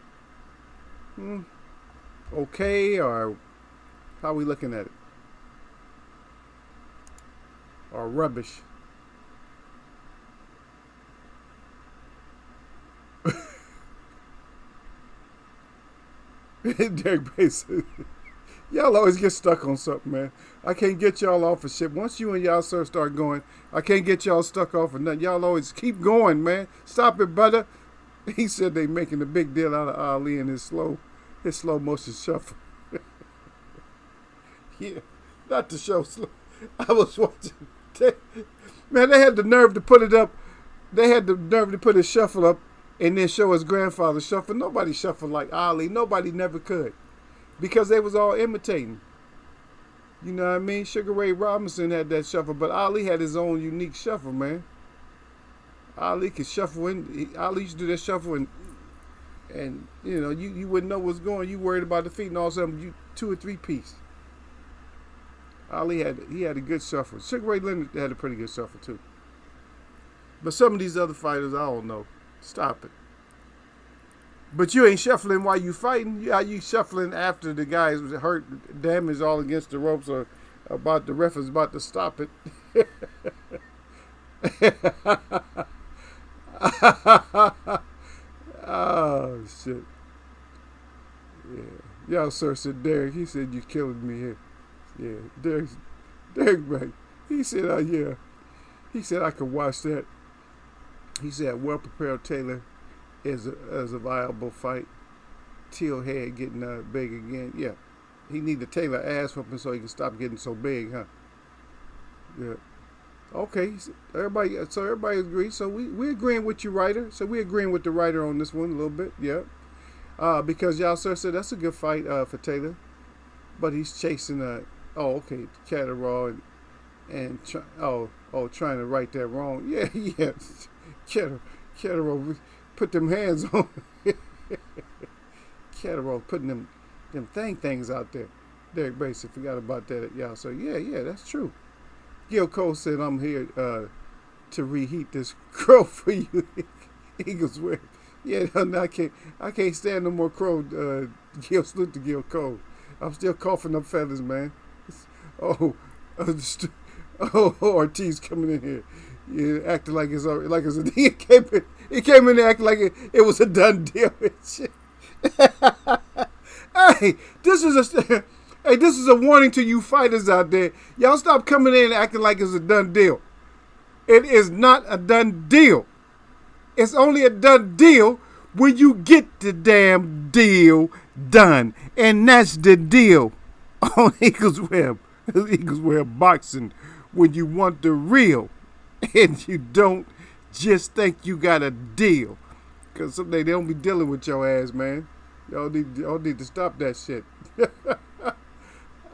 okay, or how are we looking at it? Or rubbish? Derek Bass. Y'all always get stuck on something, man. I can't get y'all off of shit. Once you and y'all sir start going, I can't get y'all stuck off of nothing. Y'all always keep going, man. Stop it, brother. He said they making a big deal out of Ali and his slow motion shuffle. Yeah, not the show slow. I was watching. Man, they had the nerve to put it up. They had the nerve to put his shuffle up and then show his grandfather shuffle. Nobody shuffled like Ali. Nobody never could. Because they was all imitating. You know what I mean? Sugar Ray Robinson had that shuffle, but Ali had his own unique shuffle, man. Ali could shuffle in. Ali used to do that shuffle, and you wouldn't know what's going. You worried about the feet, and all of a sudden you 2 or 3 piece. Ali had a good shuffle. Sugar Ray Leonard had a pretty good shuffle too. But some of these other fighters, I don't know. Stop it. But you ain't shuffling while you fighting. You shuffling after the guy is hurt, damaged all against the ropes, or about the ref is about to stop it. Oh shit. Yeah. Y'all sir said Derek. He said you're killing me here. Yeah. Derek back. He said, yeah. He said I could watch that. He said well prepared Taylor is a viable fight. Teal head getting big again. Yeah. He need the Taylor ass whooping so he can stop getting so big, huh? Yeah. Okay. Everybody agrees. So we agreeing with you, writer. So we agreeing with the writer on this one a little bit. Yeah. Because y'all sir said that's a good fight for Taylor. But he's chasing Catterall and trying to right that wrong. Yeah. Catterall. put them hands on. Catterall putting them things out there. Derek Basin forgot about that, y'all. So yeah, that's true. Gil Cole said, "I'm here to reheat this crow for you." Eagles win. Yeah, no, I can't stand no more crow. Gil, salute to Gil Cole. I'm still coughing up feathers, man. Oh, Ortiz coming in here. Yeah, acting like it's a he came in there acting like it was a done deal and shit. Hey, this is a warning to you fighters out there. Y'all stop coming in and acting like it's a done deal. It is not a done deal. It's only a done deal when you get the damn deal done. And that's the deal on Eagles Web. Eagles Web Boxing. When you want the real and you don't just think you got a deal. Because someday they don't be dealing with your ass, man. Y'all need to stop that shit.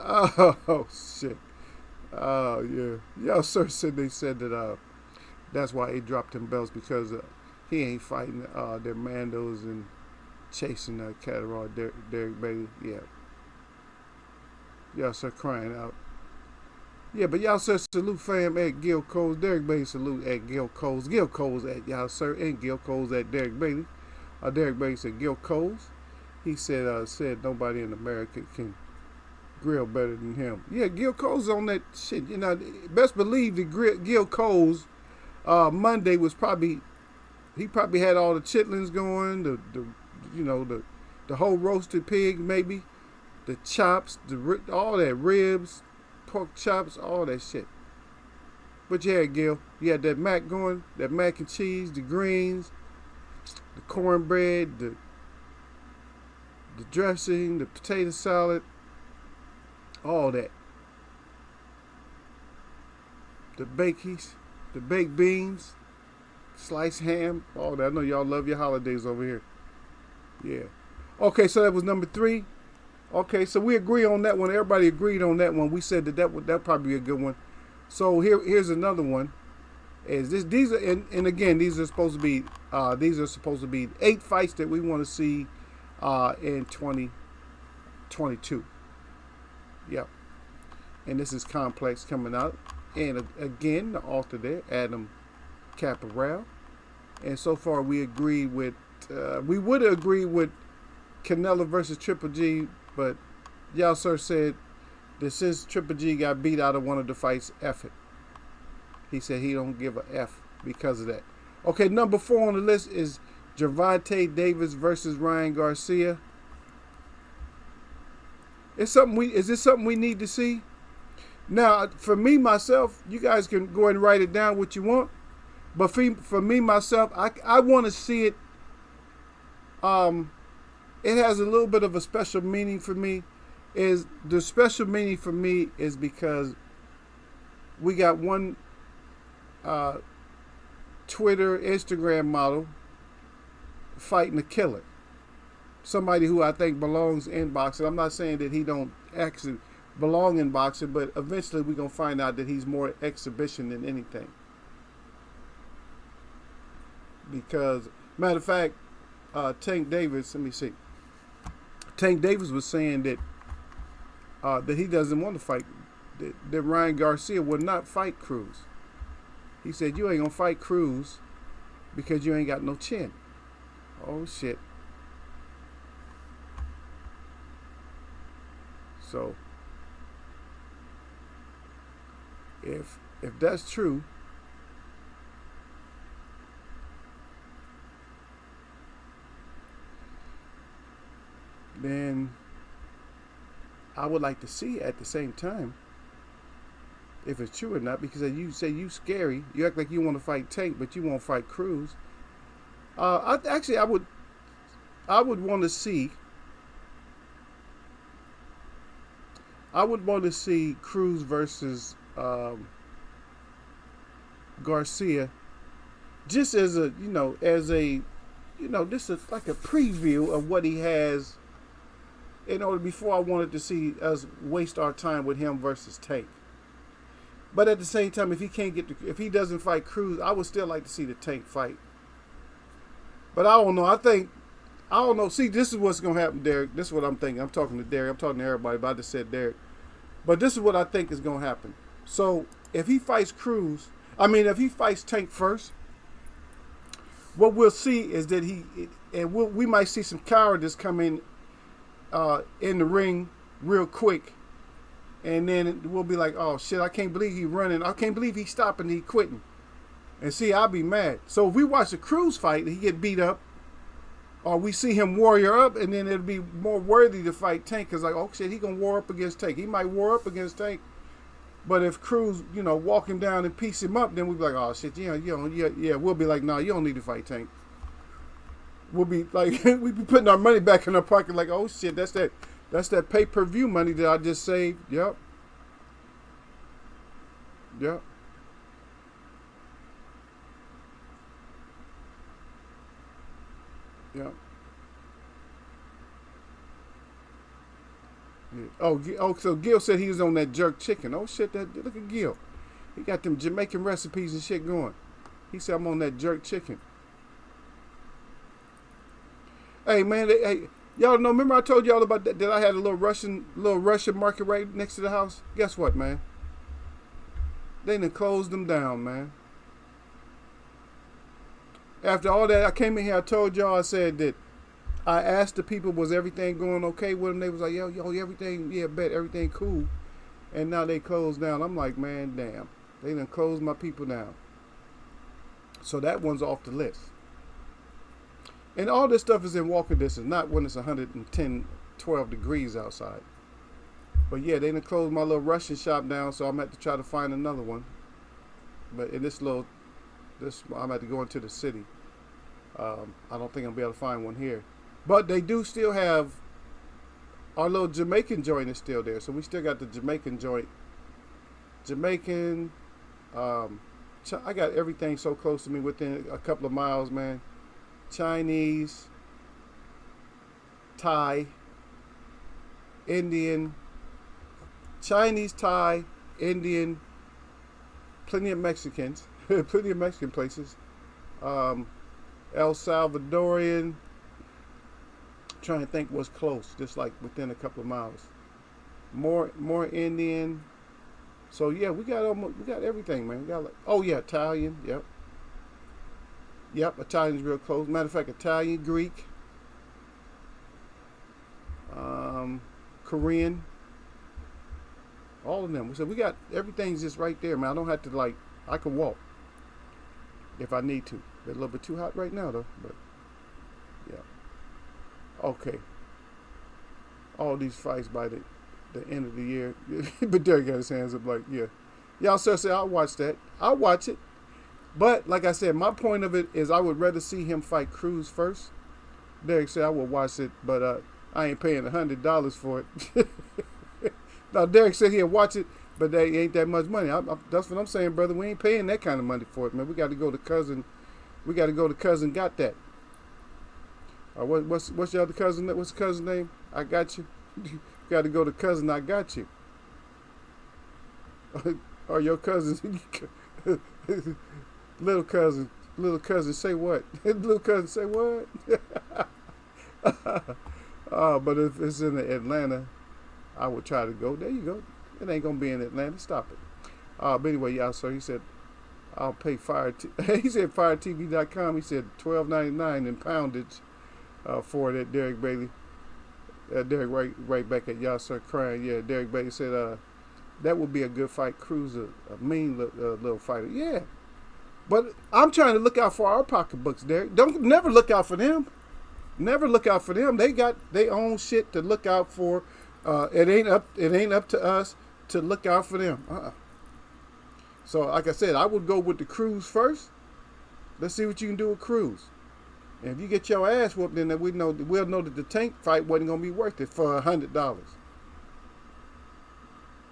Oh, shit. Oh, yeah. Y'all, sir, they said that that's why he dropped them belts, because he ain't fighting their Mandos and chasing Catterall, Derek Bailey. Yeah. Y'all, sir, crying out. Yeah, but y'all, sir, salute fam at Gil Coles. Derek Bailey salute at Gil Coles. Gil Coles at y'all, sir, and Gil Coles at Derek Bailey. Derek Bailey said Gil Coles. He said nobody in America can grill better than him. Yeah, Gil Coles on that shit. You know, best believe that Gil Coles Monday was he probably had all the chitlins going, the whole roasted pig, maybe the chops, all that ribs, pork chops, all that shit. But you had Gil. You had that mac going, that mac and cheese, the greens, the cornbread, the dressing, the potato salad, all that. The bakies, the baked beans, sliced ham, all that. I know y'all love your holidays over here. Yeah. Okay, so that was number 3. Okay, so we agree on that one. Everybody agreed on that one. We said that would probably be a good one. So here's another one. These are and again, these are supposed to be 8 fights that we want to see in 2022. Yep. And this is Complex coming out. And again, the author there, Adam Caporal. And so far we agreed with, we would have agreed with Canelo versus Triple G, but y'all, sir, said that since Triple G got beat out of one of the fights, F it. He said he don't give a F because of that. Okay, number 4 on the list is Javonte Davis versus Ryan Garcia. Is this something we need to see? Now, for me, myself, you guys can go ahead and write it down what you want. But for me, myself, I want to see it. It has a little bit of a special meaning for me. The special meaning for me is because we got one Twitter, Instagram model fighting a killer. Somebody who I think belongs in boxing. I'm not saying that he don't actually belong in boxing, but eventually we're going to find out that he's more exhibition than anything. Because, matter of fact, Tank Davis, let me see. Tank Davis was saying that he doesn't want to fight, that Ryan Garcia would not fight Cruz. He said, you ain't going to fight Cruz because you ain't got no chin. Oh, shit. So, if that's true, then I would like to see at the same time if it's true or not, because you say you scary, you act like you want to fight Tank, but you won't fight Cruz. I would want to see. I would want to see Cruz versus Garcia, just as a this is like a preview of what he has. In order, before I wanted to see us waste our time with him versus Tank. But at the same time, if he doesn't fight Cruz, I would still like to see the Tank fight. But I don't know. I don't know. See, this is what's gonna happen, Derek. This is what I'm thinking. I'm talking to Derek. I'm talking to everybody, but I just said Derek. But this is what I think is gonna happen. So if he fights Cruz, if he fights Tank first, what we'll see is that we might see some cowardice come in the ring real quick, and then we'll be like, oh shit, I can't believe he's running. I can't believe he's stopping. He quitting. And see, I'll be mad. So if we watch the Cruz fight, he get beat up, or we see him warrior up, and then it'll be more worthy to fight Tank, because like, oh shit, he gonna war up against Tank. He might war up against Tank, but if Cruz, walk him down and piece him up, then we'll be like, oh shit, we'll be like, no, you don't need to fight Tank. We'll be like, we be putting our money back in our pocket, like, oh shit, that's that pay-per-view money that I just saved. Yep. Yep. Yep. Yeah. Oh, so Gil said he was on that jerk chicken. Oh shit, look at Gil. He got them Jamaican recipes and shit going. He said I'm on that jerk chicken. Hey man, hey, y'all know? Remember I told y'all about that I had a little Russian market right next to the house. Guess what, man? They done closed them down, man. After all that, I came in here. I told y'all. I said that I asked the people, was everything going okay with them? They was like, yo, everything, yeah, bet everything cool. And now they closed down. I'm like, man, damn. They done closed my people down. So that one's off the list. And all this stuff is in walking distance, not when it's 110, 12 degrees outside. But yeah, they done closed my little Russian shop down, so I'm going to have to try to find another one. But in I'm going to have to go into the city. I don't think I'll be able to find one here. But they do still have, our little Jamaican joint is still there. So we still got the Jamaican joint. Jamaican, I got everything so close to me within a couple of miles, man. Chinese, Thai, Indian, Chinese, Thai, Indian, plenty of Mexicans, plenty of Mexican places. El Salvadorian, trying to think what's close, just like within a couple of miles. More Indian. So yeah, we got everything, man. We got Italian, yep. Yep, Italian's real close. Matter of fact, Italian, Greek, Korean, all of them. So we got everything's just right there, man. I don't have to I can walk if I need to. It's a little bit too hot right now, though. But yeah, okay. All these fights by the end of the year, but Derek got his hands up like, yeah. Y'all sir say I'll watch that. I'll watch it. But like I said, my point of it is I would rather see him fight Cruz first. Derek said I will watch it, but I ain't paying $100 for it. Now Derek said he'll watch it, but that ain't that much money. That's what I'm saying, brother. We ain't paying that kind of money for it, man. We got to go to cousin. We got to go to cousin. Got that? What's your other cousin? What's the cousin name? I got you. You got to go to cousin. I got you. Or your cousins. Little cousin, say what? Little cousin, say what? But if it's in Atlanta, I would try to go. There you go. It ain't gonna be in Atlanta. Stop it. But anyway, y'all. So he said, I'll pay he said FireTV.com. He said $12.99 in poundage for it at Derek Bailey. Derek right back at y'all, sir, crying. Yeah, Derek Bailey said that would be a good fight. Cruz, a mean little fighter. Yeah. But I'm trying to look out for our pocketbooks, Derek. Never look out for them. Never look out for them. They got their own shit to look out for. It ain't up to us to look out for them. So like I said, I would go with the Cruz first. Let's see what you can do with Cruz. And if you get your ass whooped, then we'll know that the Tank fight wasn't gonna be worth it for $100.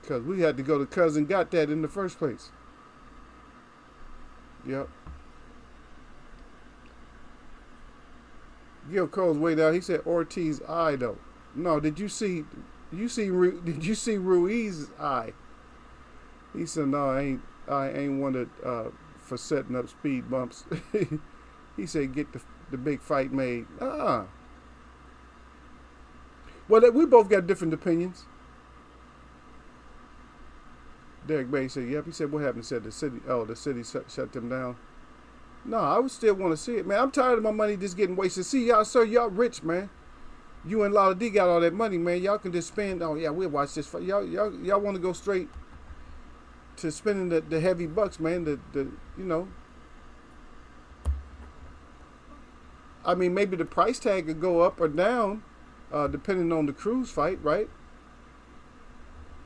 Because we had to go to cousin got that in the first place. Yep. Gil Cole's way down. He said Ortiz's eye though. No, did you see Ruiz's eye? He said no, I ain't wanted for setting up speed bumps. He said the big fight made. Well, we both got different opinions. Derek Bay said, "Yep." He said, "What happened?" He said, the city shut them down." No, I would still want to see it, man. I'm tired of my money just getting wasted. See, y'all, sir, y'all rich, man. You and Lala D got all that money, man. Y'all can just spend. Oh yeah, we'll watch this. Y'all want to go straight to spending the heavy bucks, man. I mean, maybe the price tag could go up or down, depending on the Cruz fight, right?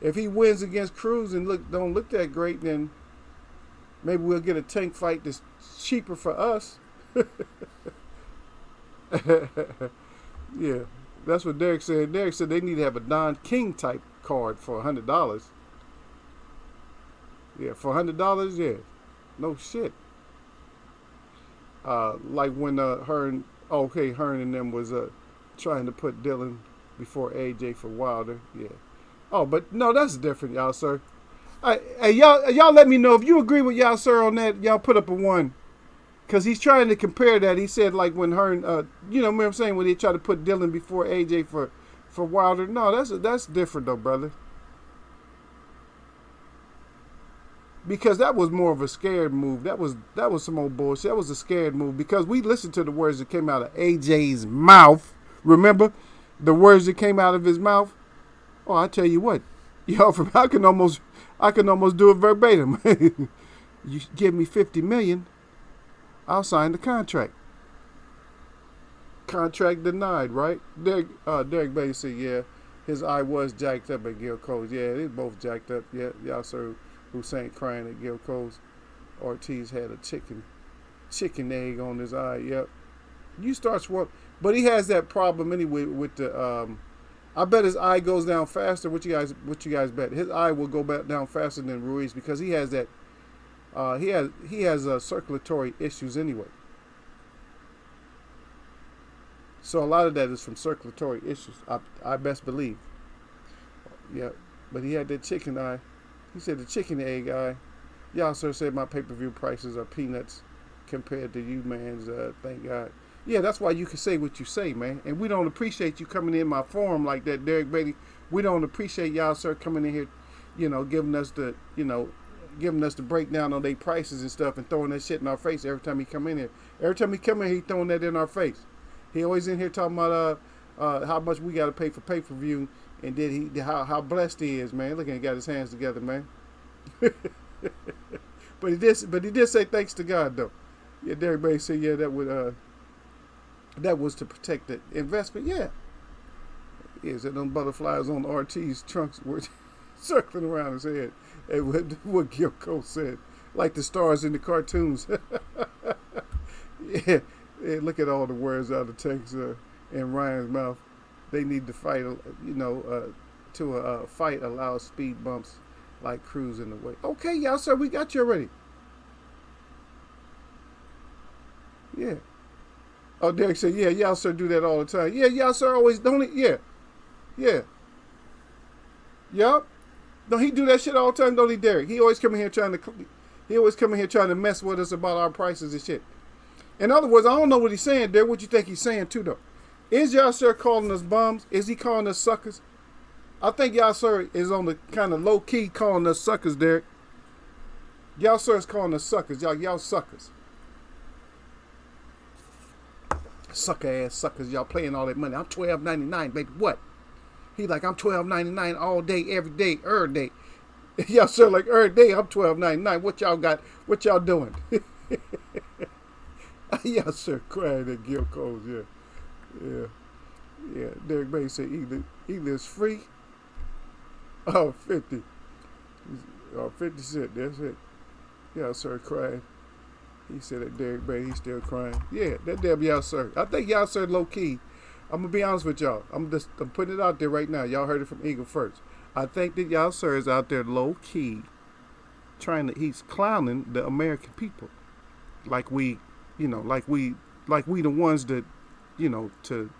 If he wins against Cruz and don't look that great, then maybe we'll get a Tank fight that's cheaper for us. Yeah, that's what Derek said. Derek said they need to have a Don King type card for $100. Yeah, for $100, yeah. No shit. Like when Hearn and them was trying to put Dylan before AJ for Wilder. Yeah. Oh, but no, that's different, y'all, sir. Hey, y'all let me know if you agree with y'all, sir, on that. Y'all put up a 1. Because he's trying to compare that. He said, like, when Hearn, remember what I'm saying, when they tried to put Dylan before AJ for Wilder. No, that's different, though, brother. Because that was more of a scared move. That was some old bullshit. That was a scared move. Because we listened to the words that came out of AJ's mouth. Remember? The words that came out of his mouth? Oh, I tell you what, I can almost do it verbatim. You give me $50 million, I'll sign the contract. Contract denied, right? Derek Bay said, yeah, his eye was jacked up at Gil Cole's. Yeah, they both jacked up. Yeah, y'all saw Hussein crying at Gil Cole's. Ortiz had a chicken egg on his eye. Yep. You start swapping, but he has that problem anyway with the. I bet his eye goes down faster. What you guys bet? His eye will go back down faster than Ruiz because he has that. He has circulatory issues anyway. So a lot of that is from circulatory issues. I best believe. Yeah, but he had that chicken eye. He said the chicken egg eye. Y'all sir said my pay-per-view prices are peanuts compared to you man's. Thank God. Yeah, that's why you can say what you say, man. And we don't appreciate you coming in my forum like that, Derek Beatty. We don't appreciate y'all, sir, coming in here, giving us the breakdown on their prices and stuff and throwing that shit in our face every time he come in here. Every time he come in here, he throwing that in our face. He always in here talking about how much we got to pay for pay-per-view and how blessed he is, man. Look at him, got his hands together, man. But he did say thanks to God, though. Yeah, Derek Beatty said, yeah, that was to protect the investment. Yeah. Is that them butterflies on RT's trunks were circling around his head. And what Gilco said. Like the stars in the cartoons. Yeah. Look at all the words out of Tank's in Ryan's mouth. They need to fight, to a fight allows speed bumps like Cruz in the way. Okay, y'all, sir, we got you already. Yeah. Oh, Derek said, yeah, y'all sir do that all the time. Yeah, y'all sir always don't it? Yeah. Yeah. Yup. No, he do that shit all the time, don't he, Derek? He always come in here trying to mess with us about our prices and shit. In other words, I don't know what he's saying, Derek. What you think he's saying too, though? Is y'all sir calling us bums? Is he calling us suckers? I think y'all sir is on the kind of low key calling us suckers, Derek. Y'all sir is calling us suckers. Y'all suckers. Sucker ass suckers, y'all playing all that money. I'm $12.99, baby. What? He like, I'm $12.99 all day, every day, every day. Y'all sir like every day I'm $12.99. What y'all got? What y'all doing? Y'all sir crying at Gil Coles, yeah. Derek Bay said either is free. Oh, 50. Oh, 50 cents, that's it. Y'all sir crying. He said that Derek Bay, he's still crying. Yeah, that damn y'all sir. I think y'all sir low key. I'm gonna be honest with y'all. I'm putting it out there right now. Y'all heard it from Eagle first. I think that y'all sir is out there low key, he's clowning the American people, like we the ones that, to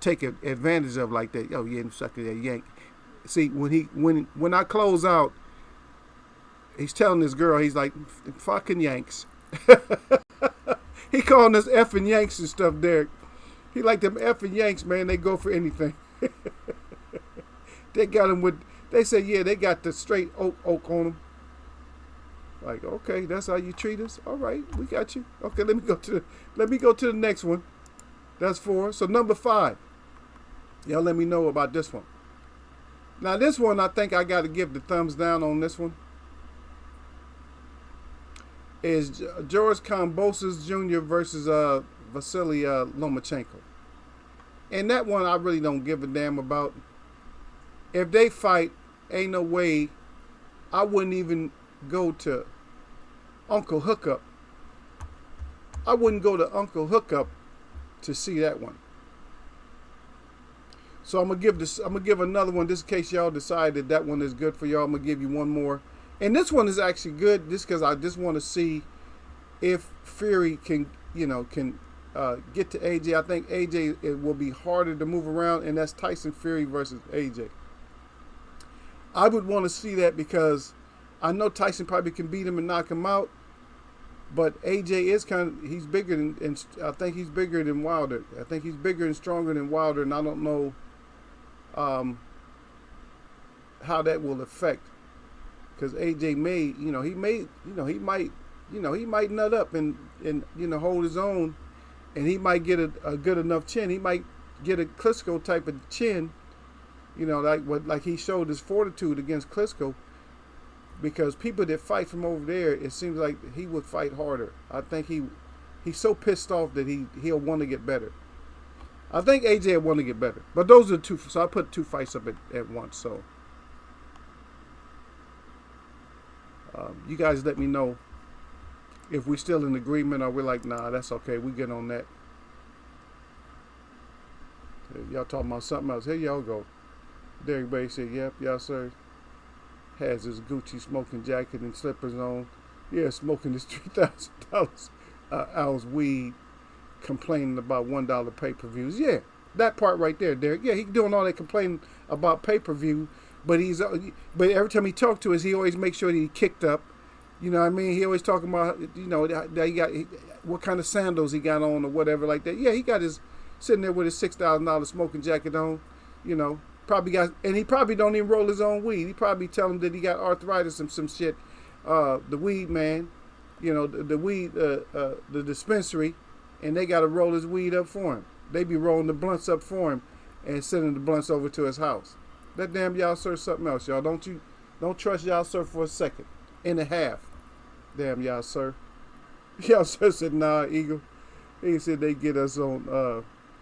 take advantage of like that. Oh yeah, sucker that yank. See, when I close out, he's telling this girl, he's like, fucking Yanks. He calling us effing Yanks and stuff, Derek. He like them effing Yanks, man. They go for anything. They got him with. They say, yeah, they got the straight oak on them. Like, okay, that's how you treat us. All right, we got you. Okay, let me go to the next one. That's 4. So number 5. Y'all let me know about this one. Now this one, I think I got to give the thumbs down on this one. Is George Kambosos Jr. versus Vasily Lomachenko. And that one I really don't give a damn about. If they fight, ain't no way I wouldn't even go to Uncle Hookup. I wouldn't go to Uncle Hookup to see that one. So I'm gonna give another one just in case y'all decide that one is good for y'all. I'm gonna give you one more. And this one is actually good just because I just want to see if Fury can get to AJ. I think AJ, it will be harder to move around, and that's Tyson Fury versus AJ. I would want to see that because I know Tyson probably can beat him and knock him out, but AJ is he's bigger and I think he's bigger than Wilder. I think he's bigger and stronger than Wilder, and I don't know how that will affect. Because AJ he might nut up and hold his own, and he might get a good enough chin. He might get a Klitschko type of chin, like he showed his fortitude against Klitschko. Because people that fight from over there, it seems like he would fight harder. I think he's so pissed off that he'll want to get better. I think AJ will want to get better. But those are 2. So I put 2 fights up at once. So. You guys let me know if we're still in agreement or we're like, nah, that's okay. We get on that. If y'all talking about something else, here y'all go. Derek Bay said, yep, yes, sir. Has his Gucci smoking jacket and slippers on. Yeah, smoking his $3,000 ounce weed, complaining about $1 pay-per-views. Yeah, that part right there, Derek. Yeah, he doing all that complaining about pay-per-view. But every time he talked to us, he always makes sure that he kicked up. You know what I mean? He always talking about, that he got what kind of sandals he got on or whatever like that. Yeah, he got his sitting there with his $6,000 smoking jacket on. And he probably don't even roll his own weed. He probably tell him that he got arthritis and some shit. The weed man, the weed, the dispensary, and they got to roll his weed up for him. They be rolling the blunts up for him and sending the blunts over to his house. That damn y'all sir something else, y'all. Don't trust y'all sir for a second and a half. Damn y'all sir. Y'all sir said, nah, Eagle. He said they get us on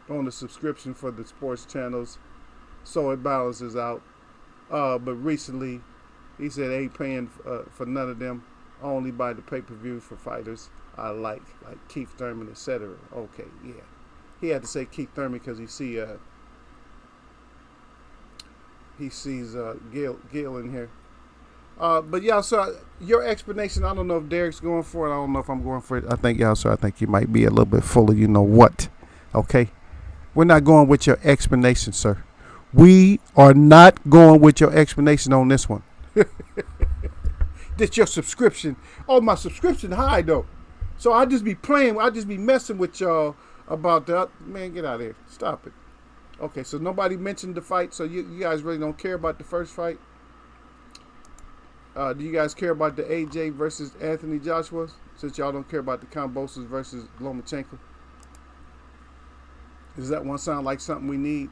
the subscription for the sports channels, so it balances out. But recently, he said ain't paying for none of them. Only buy the pay-per-view for fighters I like Keith Thurman, etc. Okay, yeah. He had to say Keith Thurman because he sees Gil in here. But y'all, so your explanation, I don't know if Derek's going for it. I don't know if I'm going for it. I think you might be a little bit full of you know what. Okay? We're not going with your explanation, sir. We are not going with your explanation on this one. That's your subscription. Oh, my subscription high, though. So I just be playing. I just be messing with y'all about that. Man, get out of here. Stop it. Okay, so nobody mentioned the fight, so you guys really don't care about the first fight? Do you guys care about the AJ versus Anthony Joshua, since y'all don't care about the Kambosos versus Lomachenko? Does that one sound like something we need?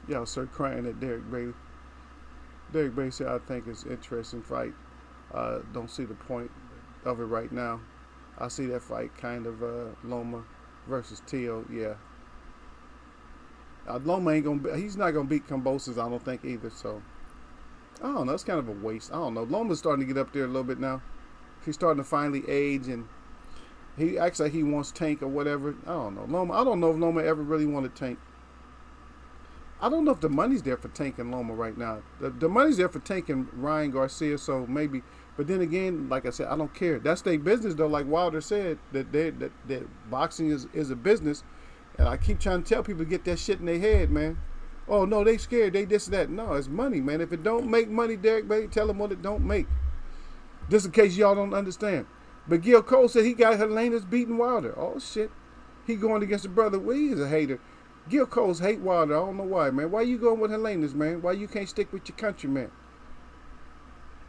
Y'all start crying at Derek Bailey. Derek Bailey said, I think it's an interesting fight. Don't see the point of it right now. I see that fight kind of Loma versus Teal, yeah. Loma he's not gonna beat Kambosos, I don't think either. So I don't know. It's kind of a waste. I don't know. Loma's starting to get up there a little bit now. He's starting to finally age, and he acts like he wants Tank or whatever. I don't know. Loma. I don't know if Loma ever really wanted Tank. I don't know if the money's there for Tank and Loma right now. The money's there for Tank and Ryan Garcia, so maybe. But then again, like I said, I don't care. That's their business, though. Like Wilder said, that boxing is a business. And I keep trying to tell people to get that shit in their head, man. Oh, no, they scared. They this, that. No, it's money, man. If it don't make money, Derek, baby, tell them what it don't make. Just in case y'all don't understand. But Gil Cole said he got Helena's beating Wilder. Oh shit. He going against the brother. Well, he is a hater. Gil Cole's hate Wilder. I don't know why, man. Why you going with Helena's, man? Why you can't stick with your country, man?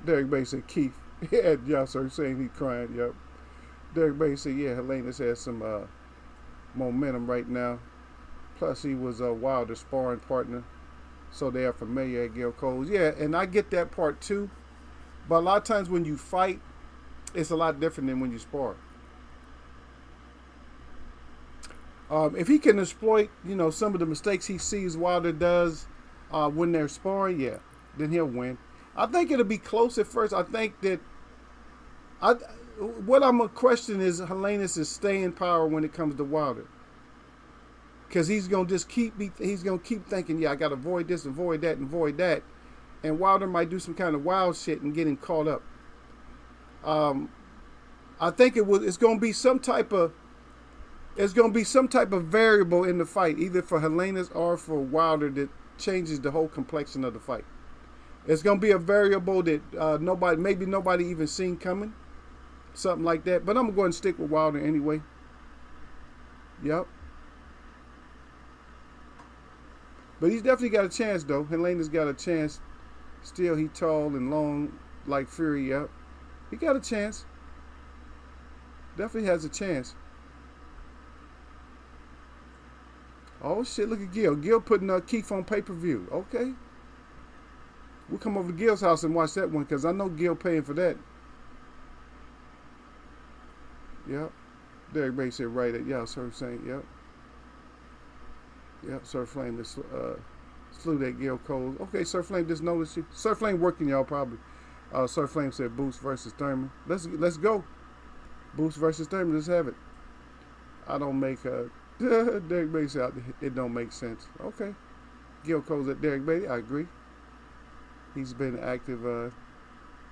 Derek Bay said Keith. Yeah, y'all started saying he crying. Yep. Derek Bay said, yeah, Helena's has some momentum right now. Plus, he was a Wilder sparring partner, so they are familiar at Gil Cole's. Yeah, and I get that part too. But a lot of times when you fight, it's a lot different than when you spar. If he can exploit, some of the mistakes he sees Wilder does when they're sparring, yeah, then he'll win. I think it'll be close at first. I think that what I'm gonna question is Helena's staying power when it comes to Wilder, because he's gonna just keep thinking, yeah, I gotta avoid this, avoid that, and avoid that, and Wilder might do some kind of wild shit and get him caught up. I think it's gonna be some type of variable in the fight, either for Helena's or for Wilder, that changes the whole complexion of the fight. It's gonna be a variable that nobody even seen coming, something like that. But I'm gonna go ahead and stick with Wilder anyway. Yep. But he's definitely got a chance though. Helena's got a chance. Still, he tall and long like Fury. Yep. He got a chance. Definitely has a chance. Oh shit, look at Gil. Gil putting Keith on pay-per-view. Okay. We'll come over to Gil's house and watch that one, because I know Gil paying for that. Yep. Derek Bay said right at y'all, Sir Saint. Yep. Yep, Sir Flame just slew that Gil Cole. Okay, Sir Flame just noticed you. Sir Flame working y'all probably. Sir Flame said Boost versus Thurman. Let's go. Boost versus Thurman. Let's have it. I don't make Derek Bay said it don't make sense. Okay. Gil Cole's at Derek Bay. I agree. He's been active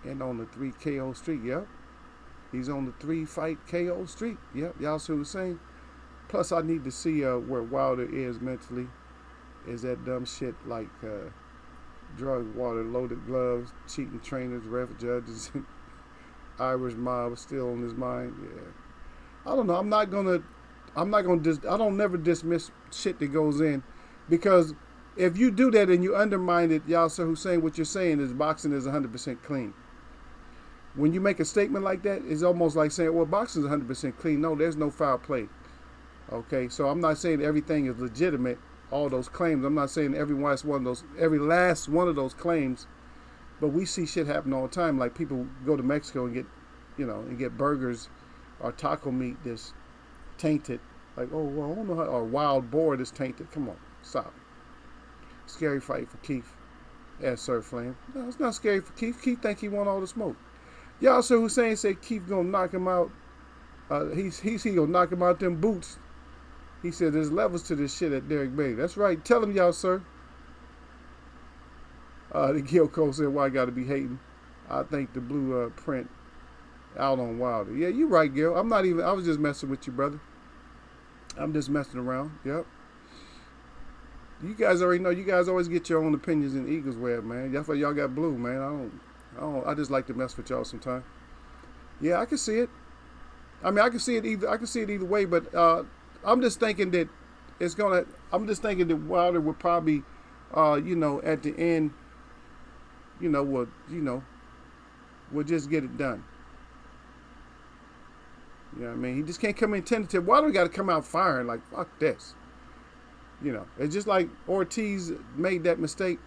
and on the 3 KO streak. Yep. He's on the 3-fight KO streak. Yep. Y'all see what I'm saying? Plus, I need to see where Wilder is mentally. Is that dumb shit like drug, water, loaded gloves, cheating trainers, ref judges, Irish mob still on his mind? Yeah. I don't know. I don't never dismiss shit that goes in, because if you do that and you undermine it, Yasser Hussein, what you're saying is boxing is 100% clean. When you make a statement like that, it's almost like saying, well, boxing is 100% clean. No, there's no foul play. Okay, so I'm not saying everything is legitimate, all those claims. I'm not saying every last one of those claims, but we see shit happen all the time. Like people go to Mexico and get burgers or taco meat that's tainted. Like, oh, well, I don't know how, or wild boar that's tainted. Come on, stop. Scary fight for Keith, asked Sir Flame. No, it's not scary for Keith. Keith think he want all the smoke. Y'all Sir Hussein said Keith gonna knock him out. He gonna knock him out them boots. He said there's levels to this shit at Derek Bay. That's right. Tell him, y'all, sir. The Gil Cole said, why I gotta be hating? I think the blue print out on Wilder. Yeah, you right, Gil. I was just messing with you, brother. I'm just messing around. Yep. You guys already know. You guys always get your own opinions in Eagles Web, man. Y'all got blue, man. I just like to mess with y'all sometimes. Yeah, I can see it. I mean, I can see it either way, but I'm just thinking that Wilder would probably, at the end, would just get it done. You know what I mean? He just can't come in tentative. Wilder got to come out firing like, fuck this. It's just like Ortiz made that mistake.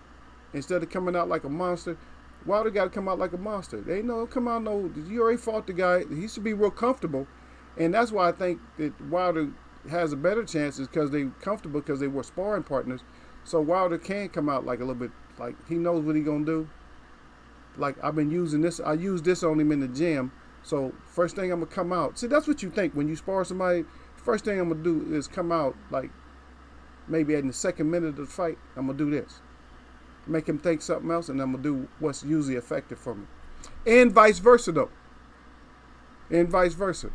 Instead of coming out like a monster, Wilder got to come out like a monster. They ain't no come out no. You already fought the guy. He should be real comfortable, and that's why I think that Wilder has a better chance, is because they comfortable, because they were sparring partners. So Wilder can come out like a little bit like he knows what he gonna do. Like, I've been using this. I used this on him in the gym. So first thing I'm gonna come out. See, that's what you think when you spar somebody. First thing I'm gonna do is come out like maybe in the second minute of the fight. I'm gonna do this. Make him think something else, and I'm going to do what's usually effective for me. And vice versa, though. And vice versa.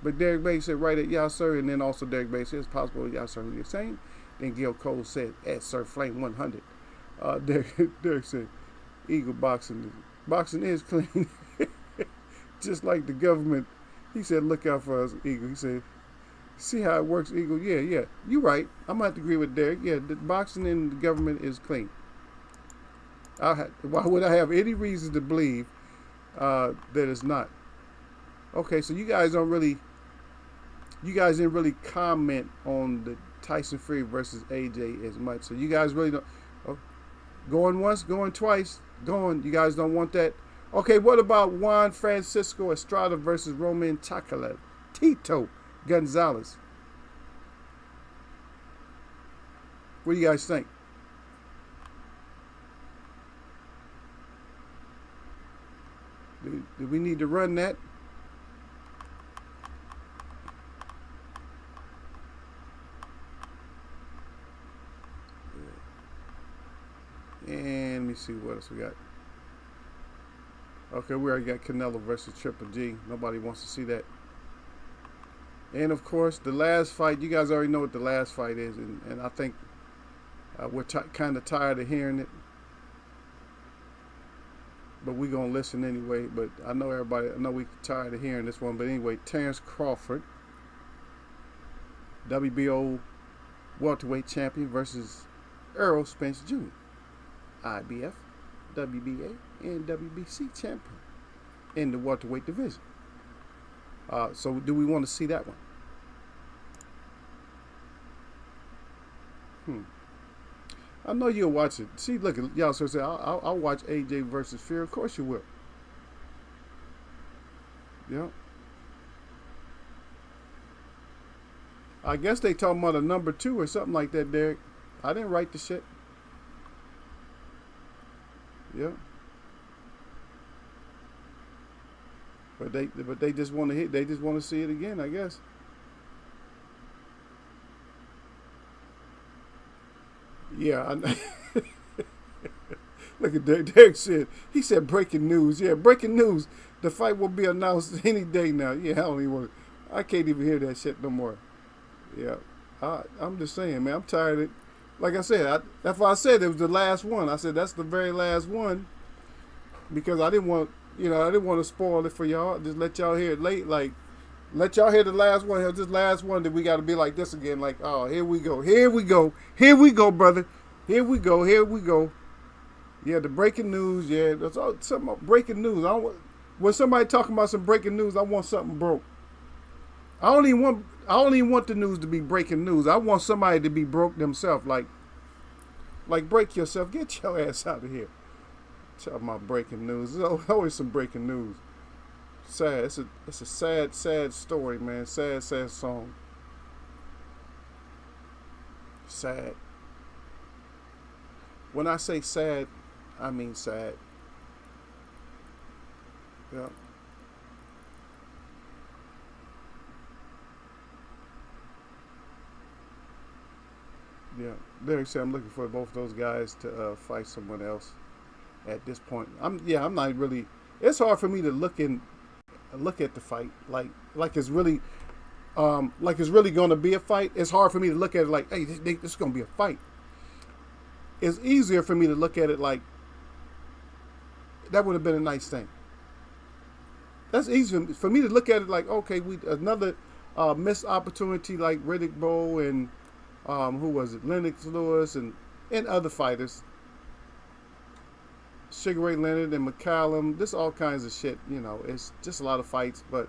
But Derek Bay said right at y'all, sir, and then also Derek Bay said it's possible y'all, sir, who you're saying. Then Gil Cole said at Sir Flame 100. Derek said, Eagle boxing is clean. Just like the government He said, look out for us, Eagle. He said, see how it works, Eagle? Yeah, yeah. You're right. I'm going to have to agree with Derek. Yeah, the boxing in the government is clean. Why would I have any reason to believe that it's not? Okay, so you guys didn't really comment on the Tyson Fury versus AJ as much. So you guys really don't. Oh, going once, going twice, going. You guys don't want that. Okay, what about Juan Francisco Estrada versus Roman Chocolate Tito Gonzalez? What do you guys think? Do we need to run that? And let me see what else we got. Okay, we already got Canelo versus Triple G. Nobody wants to see that. And of course, the last fight. You guys already know what the last fight is, and I think we're kind of tired of hearing it. But we're gonna listen anyway. But I know we're tired of hearing this one. But anyway, Terrence Crawford, WBO welterweight champion, versus Errol Spence Jr., IBF, WBA, and WBC champion in the welterweight division. So do we want to see that one? I know you'll watch it. See, look, y'all so say I'll watch AJ versus Fury. Of course you will. Yeah. I guess they talking about a number 2 or something like that, Derek. I didn't write the shit. Yeah. But they just want to hit. They just want to see it again, I guess. Yeah. Look at Derek. Derek said. He said breaking news. Yeah, breaking news. The fight will be announced any day now. Yeah, I don't even want. I can't even hear that shit no more. Yeah. I'm just saying, man. I'm tired of it. Like I said, that's why I said it was the last one. I said that's the very last one because I didn't want to spoil it for y'all. Just let y'all hear it late. Like, let y'all hear the last one. This last one that we got to be like this again. Like, oh, here we go. Here we go. Here we go, brother. Here we go. Here we go. Yeah, the breaking news. Yeah, that's all. Some breaking news. When somebody talking about some breaking news, I want something broke. I don't even want the news to be breaking news. I want somebody to be broke themselves. Like break yourself. Get your ass out of here. Talking about breaking news. There's always some breaking news. Sad. It's a sad story, man. Sad song. Sad. When I say sad, I mean sad. Yeah. Yeah, Derek said I'm looking for both of those guys to fight someone else at this point. I'm not really. It's hard for me to look at the fight like it's really going to be a fight. It's hard for me to look at it like, hey, this is going to be a fight. It's easier for me to look at it like that would have been a nice thing. That's easy for me to look at it like, okay, another missed opportunity like Riddick Bowe and. Who was it? Lennox Lewis and other fighters. Sugar Ray Leonard and McCallum. This all kinds of shit. It's just a lot of fights, but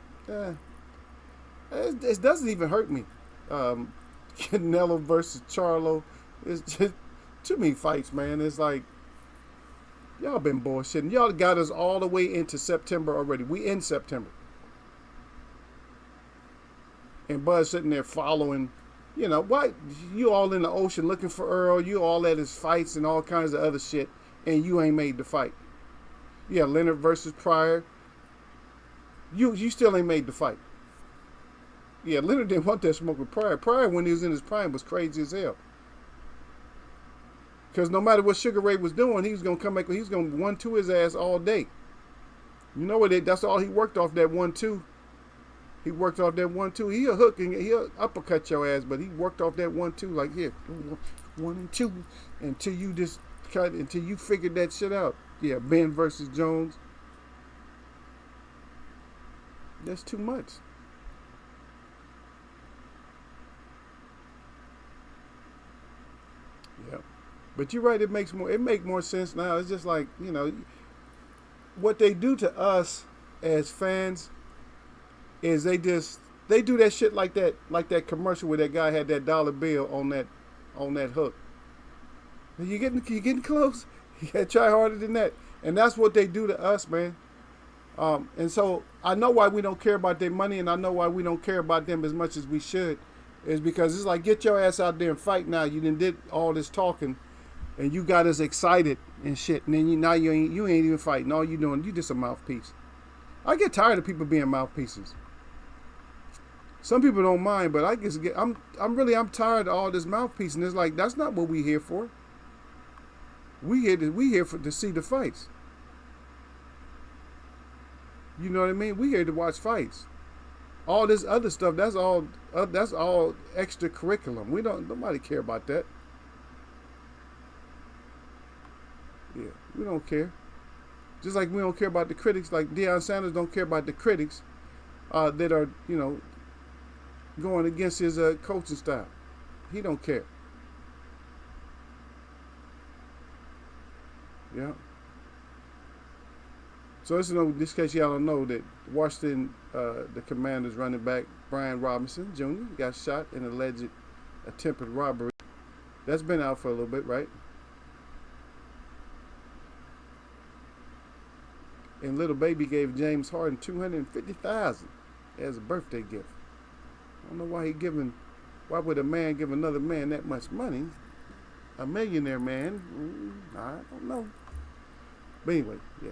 it doesn't even hurt me. Canelo versus Charlo. It's just too many fights, man. It's like y'all been bullshitting. Y'all got us all the way into September already. We in September, and Buzz sitting there following. Why you all in the ocean looking for Earl? You all at his fights and all kinds of other shit, and you ain't made the fight. Yeah, Leonard versus Pryor. You still ain't made the fight. Yeah, Leonard didn't want that smoke with Pryor. Pryor, when he was in his prime, was crazy as hell. Because no matter what Sugar Ray was doing, he was gonna come back. He was gonna 1-2 his ass all day. You know what? That's all he worked off, that 1-2. He worked off that 1-2. He'll hook and he'll uppercut your ass, but he worked off that 1-2 like, here, 1 and 2 until you just cut, until you figured that shit out. Yeah, Ben versus Jones. That's too much. But you're right. It make more sense now. It's just like, what they do to us as fans is they do that shit like that commercial where that guy had that dollar bill on that hook. You getting close? You gotta try harder than that. And that's what they do to us, man. And so I know why we don't care about their money, and I know why we don't care about them as much as we should, is because it's like, get your ass out there and fight now. You did all this talking, and you got us excited and shit, and then you ain't even fighting. All you doing, you just a mouthpiece. I get tired of people being mouthpieces. Some people don't mind, but I'm tired of all this mouthpiece, and it's like, that's not what we here for. We here to see the fights. You know what I mean? We here to watch fights. All this other stuff, that's all extra curriculum. Nobody care about that. Yeah, we don't care. Just like we don't care about the critics, like Deion Sanders don't care about the critics that are, going against his coaching style. He don't care. Yeah. So this case, y'all don't know that Washington, the Commanders running back Brian Robinson Jr. got shot in alleged attempted robbery. That's been out for a little bit, right? And little baby gave James Harden $250,000 as a birthday gift. I don't know why would a man give another man that much money? A millionaire man? I don't know. But anyway, yeah,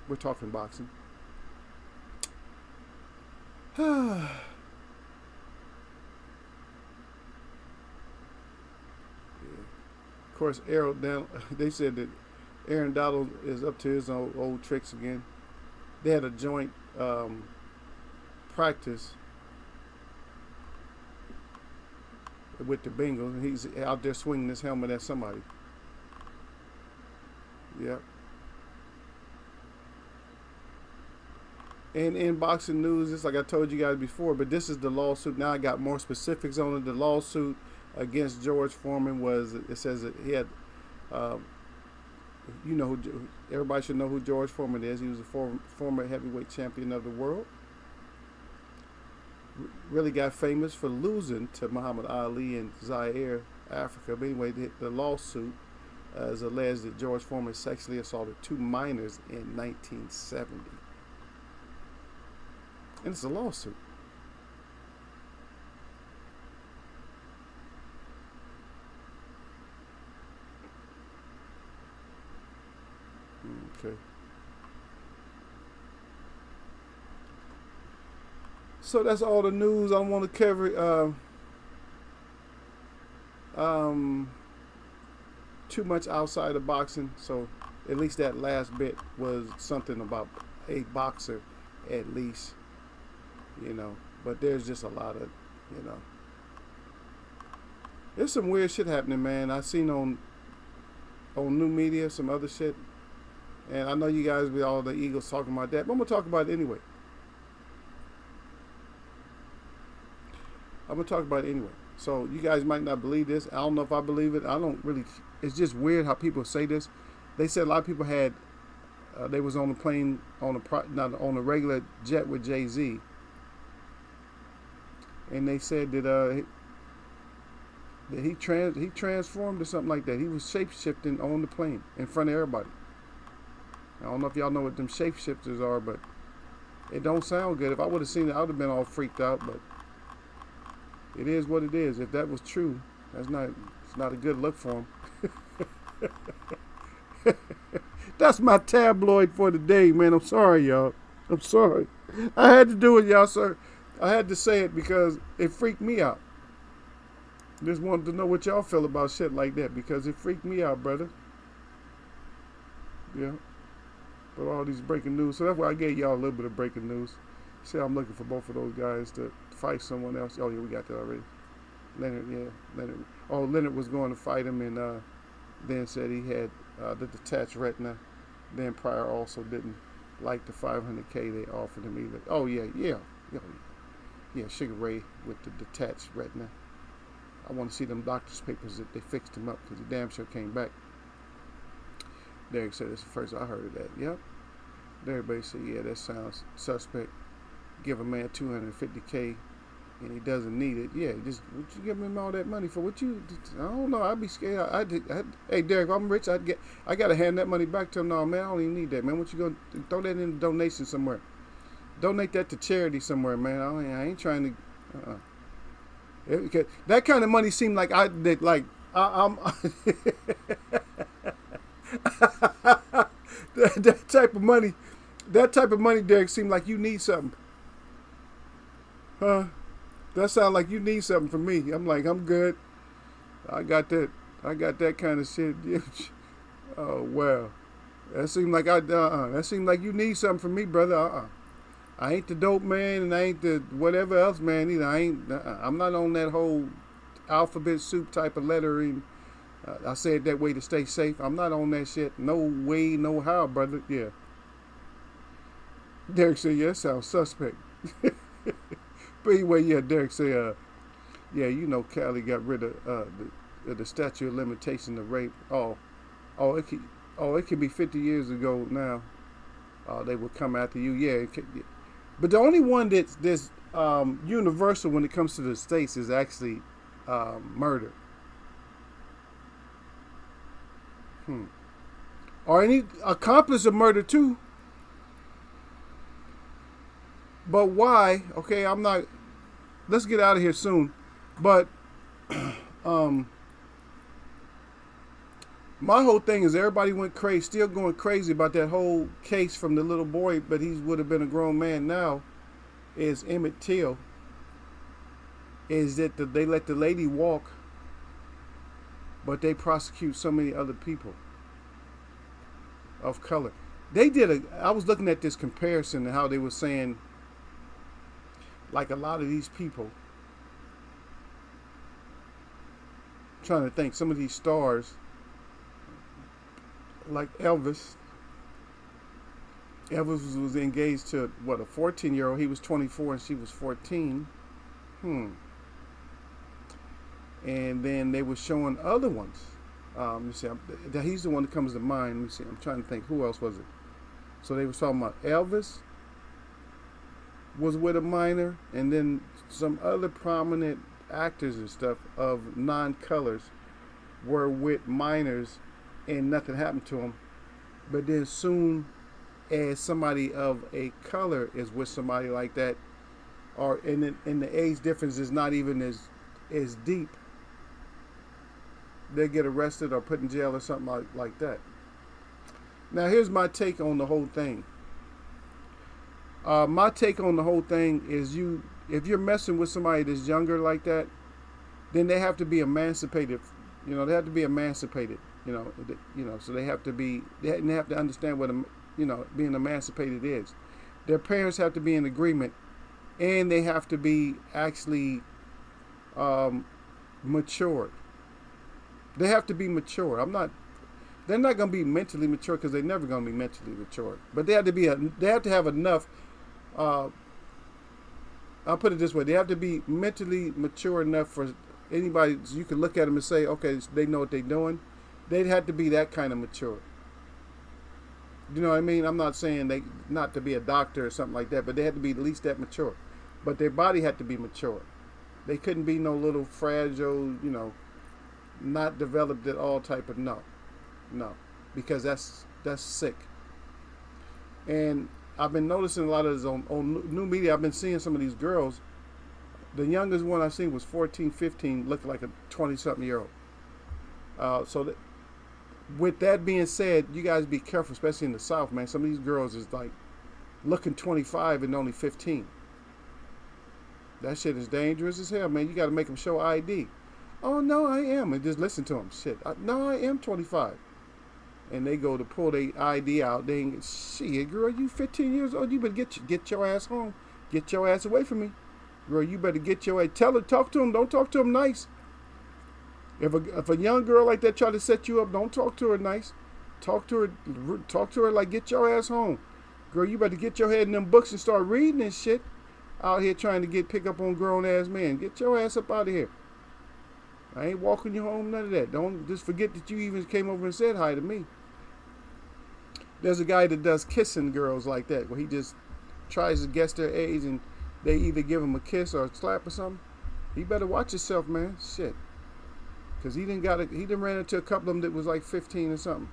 we're talking boxing. Yeah. Of course, they said that Aaron Donald is up to his old tricks again. They had a joint practice with the Bengals, and he's out there swinging his helmet at somebody. Yeah. And in boxing news, just like I told you guys before, but this is the lawsuit. Now I got more specifics on it. The lawsuit against George Foreman it says that he had, everybody should know who George Foreman is. He was a former heavyweight champion of the world. Really got famous for losing to Muhammad Ali in Zaire, Africa. But anyway, the lawsuit is alleged that George Foreman sexually assaulted 2 minors in 1970. And it's a lawsuit. Okay. So that's all the news I want to cover. Too much outside of boxing, so at least that last bit was something about a boxer, at least, But there's just a lot of, there's some weird shit happening, man. I seen on new media some other shit, and I know you guys with all the Eagles talking about that, but I'm gonna talk about it anyway. So you guys might not believe this. I don't know if I believe it. I don't really. It's just weird how people say this. They said a lot of people had. They was on the plane on a regular jet with Jay-Z, and they said that he transformed or something like that. He was shape-shifting on the plane in front of everybody. I don't know if y'all know what them shape-shifters are, but it don't sound good. If I would have seen it, I would have been all freaked out, but it is what it is. If that was true, it's not a good look for him. That's my tabloid for the day, man. I'm sorry, y'all. I'm sorry. I had to do it, y'all, sir. I had to say it because it freaked me out. Just wanted to know what y'all feel about shit like that because it freaked me out, brother. Yeah. But all these breaking news. So that's why I gave y'all a little bit of breaking news. See, I'm looking for both of those guys to fight someone else. Oh, yeah, we got that already. Leonard. Oh, Leonard was going to fight him and then said he had the detached retina. Then Pryor also didn't like the $500K they offered him either. Oh, yeah. Sugar Ray with the detached retina. I want to see them doctor's papers that they fixed him up because he damn sure came back. Derek said, "It's the first I heard of that." Yep. Everybody said, "Yeah, that sounds suspect. Give a man $250K and he doesn't need it. Yeah, just what you give him all that money for? What you? I don't know. I'd be scared. Hey, Derek, if I'm rich, I gotta hand that money back to him. No, man, I don't even need that, man. What you gonna throw that in a donation somewhere? Donate that to charity somewhere, man. I ain't trying to. That kind of money seemed like I'm that type of money. That type of money, Derek, seemed like you need something. Huh? That sounds like you need something from me. I'm like, I'm good. I got that kind of shit. Oh well. That seemed like that seemed like you need something from me, brother. I ain't the dope man, and I ain't the whatever else man either. I'm not on that whole alphabet soup type of lettering. I say it that way to stay safe. I'm not on that shit. No way, no how, brother. Yeah. Derek said, "Yeah, that sounds suspect." But anyway, yeah, Derek said, "Yeah, you know, Cali got rid of the statute of limitation of rape. It could be 50 years ago now. They would come after you. Yeah, but the only one that's universal when it comes to the states is actually murder. Or any accomplice of murder too. But why? Okay, let's get out of here soon. But my whole thing is everybody went crazy, still going crazy about that whole case from the little boy, but he would have been a grown man now, is Emmett Till. Is that they let the lady walk, but they prosecute so many other people of color. I was looking at this comparison and how they were saying, like a lot of these people, I'm trying to think, some of these stars, like Elvis was engaged to, a 14-year-old. He was 24 and she was 14. And then they were showing other ones. Let me see, he's the one that comes to mind. Let me see, I'm trying to think, who else was it? So they were talking about Elvis was with a minor, and then some other prominent actors and stuff of non-colors were with minors, and nothing happened to them. But then soon as somebody of a color is with somebody like that, or and the age difference is not even as deep, they get arrested or put in jail or something like that. Now here's my take on the whole thing. My take on the whole thing is if you're messing with somebody that's younger like that, then they have to be emancipated. They have to be emancipated. So they have to understand what being emancipated is. Their parents have to be in agreement, and they have to be actually matured. They have to be mature. They're not going to be mentally mature because they're never going to be mentally mature. But they have to have enough. I'll put it this way: they have to be mentally mature enough for anybody. So you can look at them and say, okay, they know what they're doing. They'd have to be that kind of mature. You know what I mean? I'm not saying they not to be a doctor or something like that, but they had to be at least that mature. But their body had to be mature. They couldn't be no little fragile, not developed at all type of no, because that's sick. And I've been noticing a lot of this on new media. I've been seeing some of these girls. The youngest one I've seen was 14, 15, looked like a 20-something-year-old. With that being said, you guys be careful, especially in the South, man. Some of these girls is like looking 25 and only 15. That shit is dangerous as hell, man. You got to make them show ID. Oh, no, I am. And just listen to them. Shit. No, I am 25. And they go to pull their ID out. They ain't, shit, girl, you 15 years old. You better get your ass home. Get your ass away from me. Girl, you better get your ass. Talk to them. Don't talk to them nice. If a young girl like that try to set you up, don't talk to her nice. Talk to her like, get your ass home. Girl, you better get your head in them books and start reading this shit. Out here trying to pick up on grown ass men. Get your ass up out of here. I ain't walking you home, none of that. Don't just forget that you even came over and said hi to me. There's a guy that does kissing girls like that, where he just tries to guess their age and they either give him a kiss or a slap or something. He better watch himself, man. Shit. Because he done ran into a couple of them that was like 15 or something.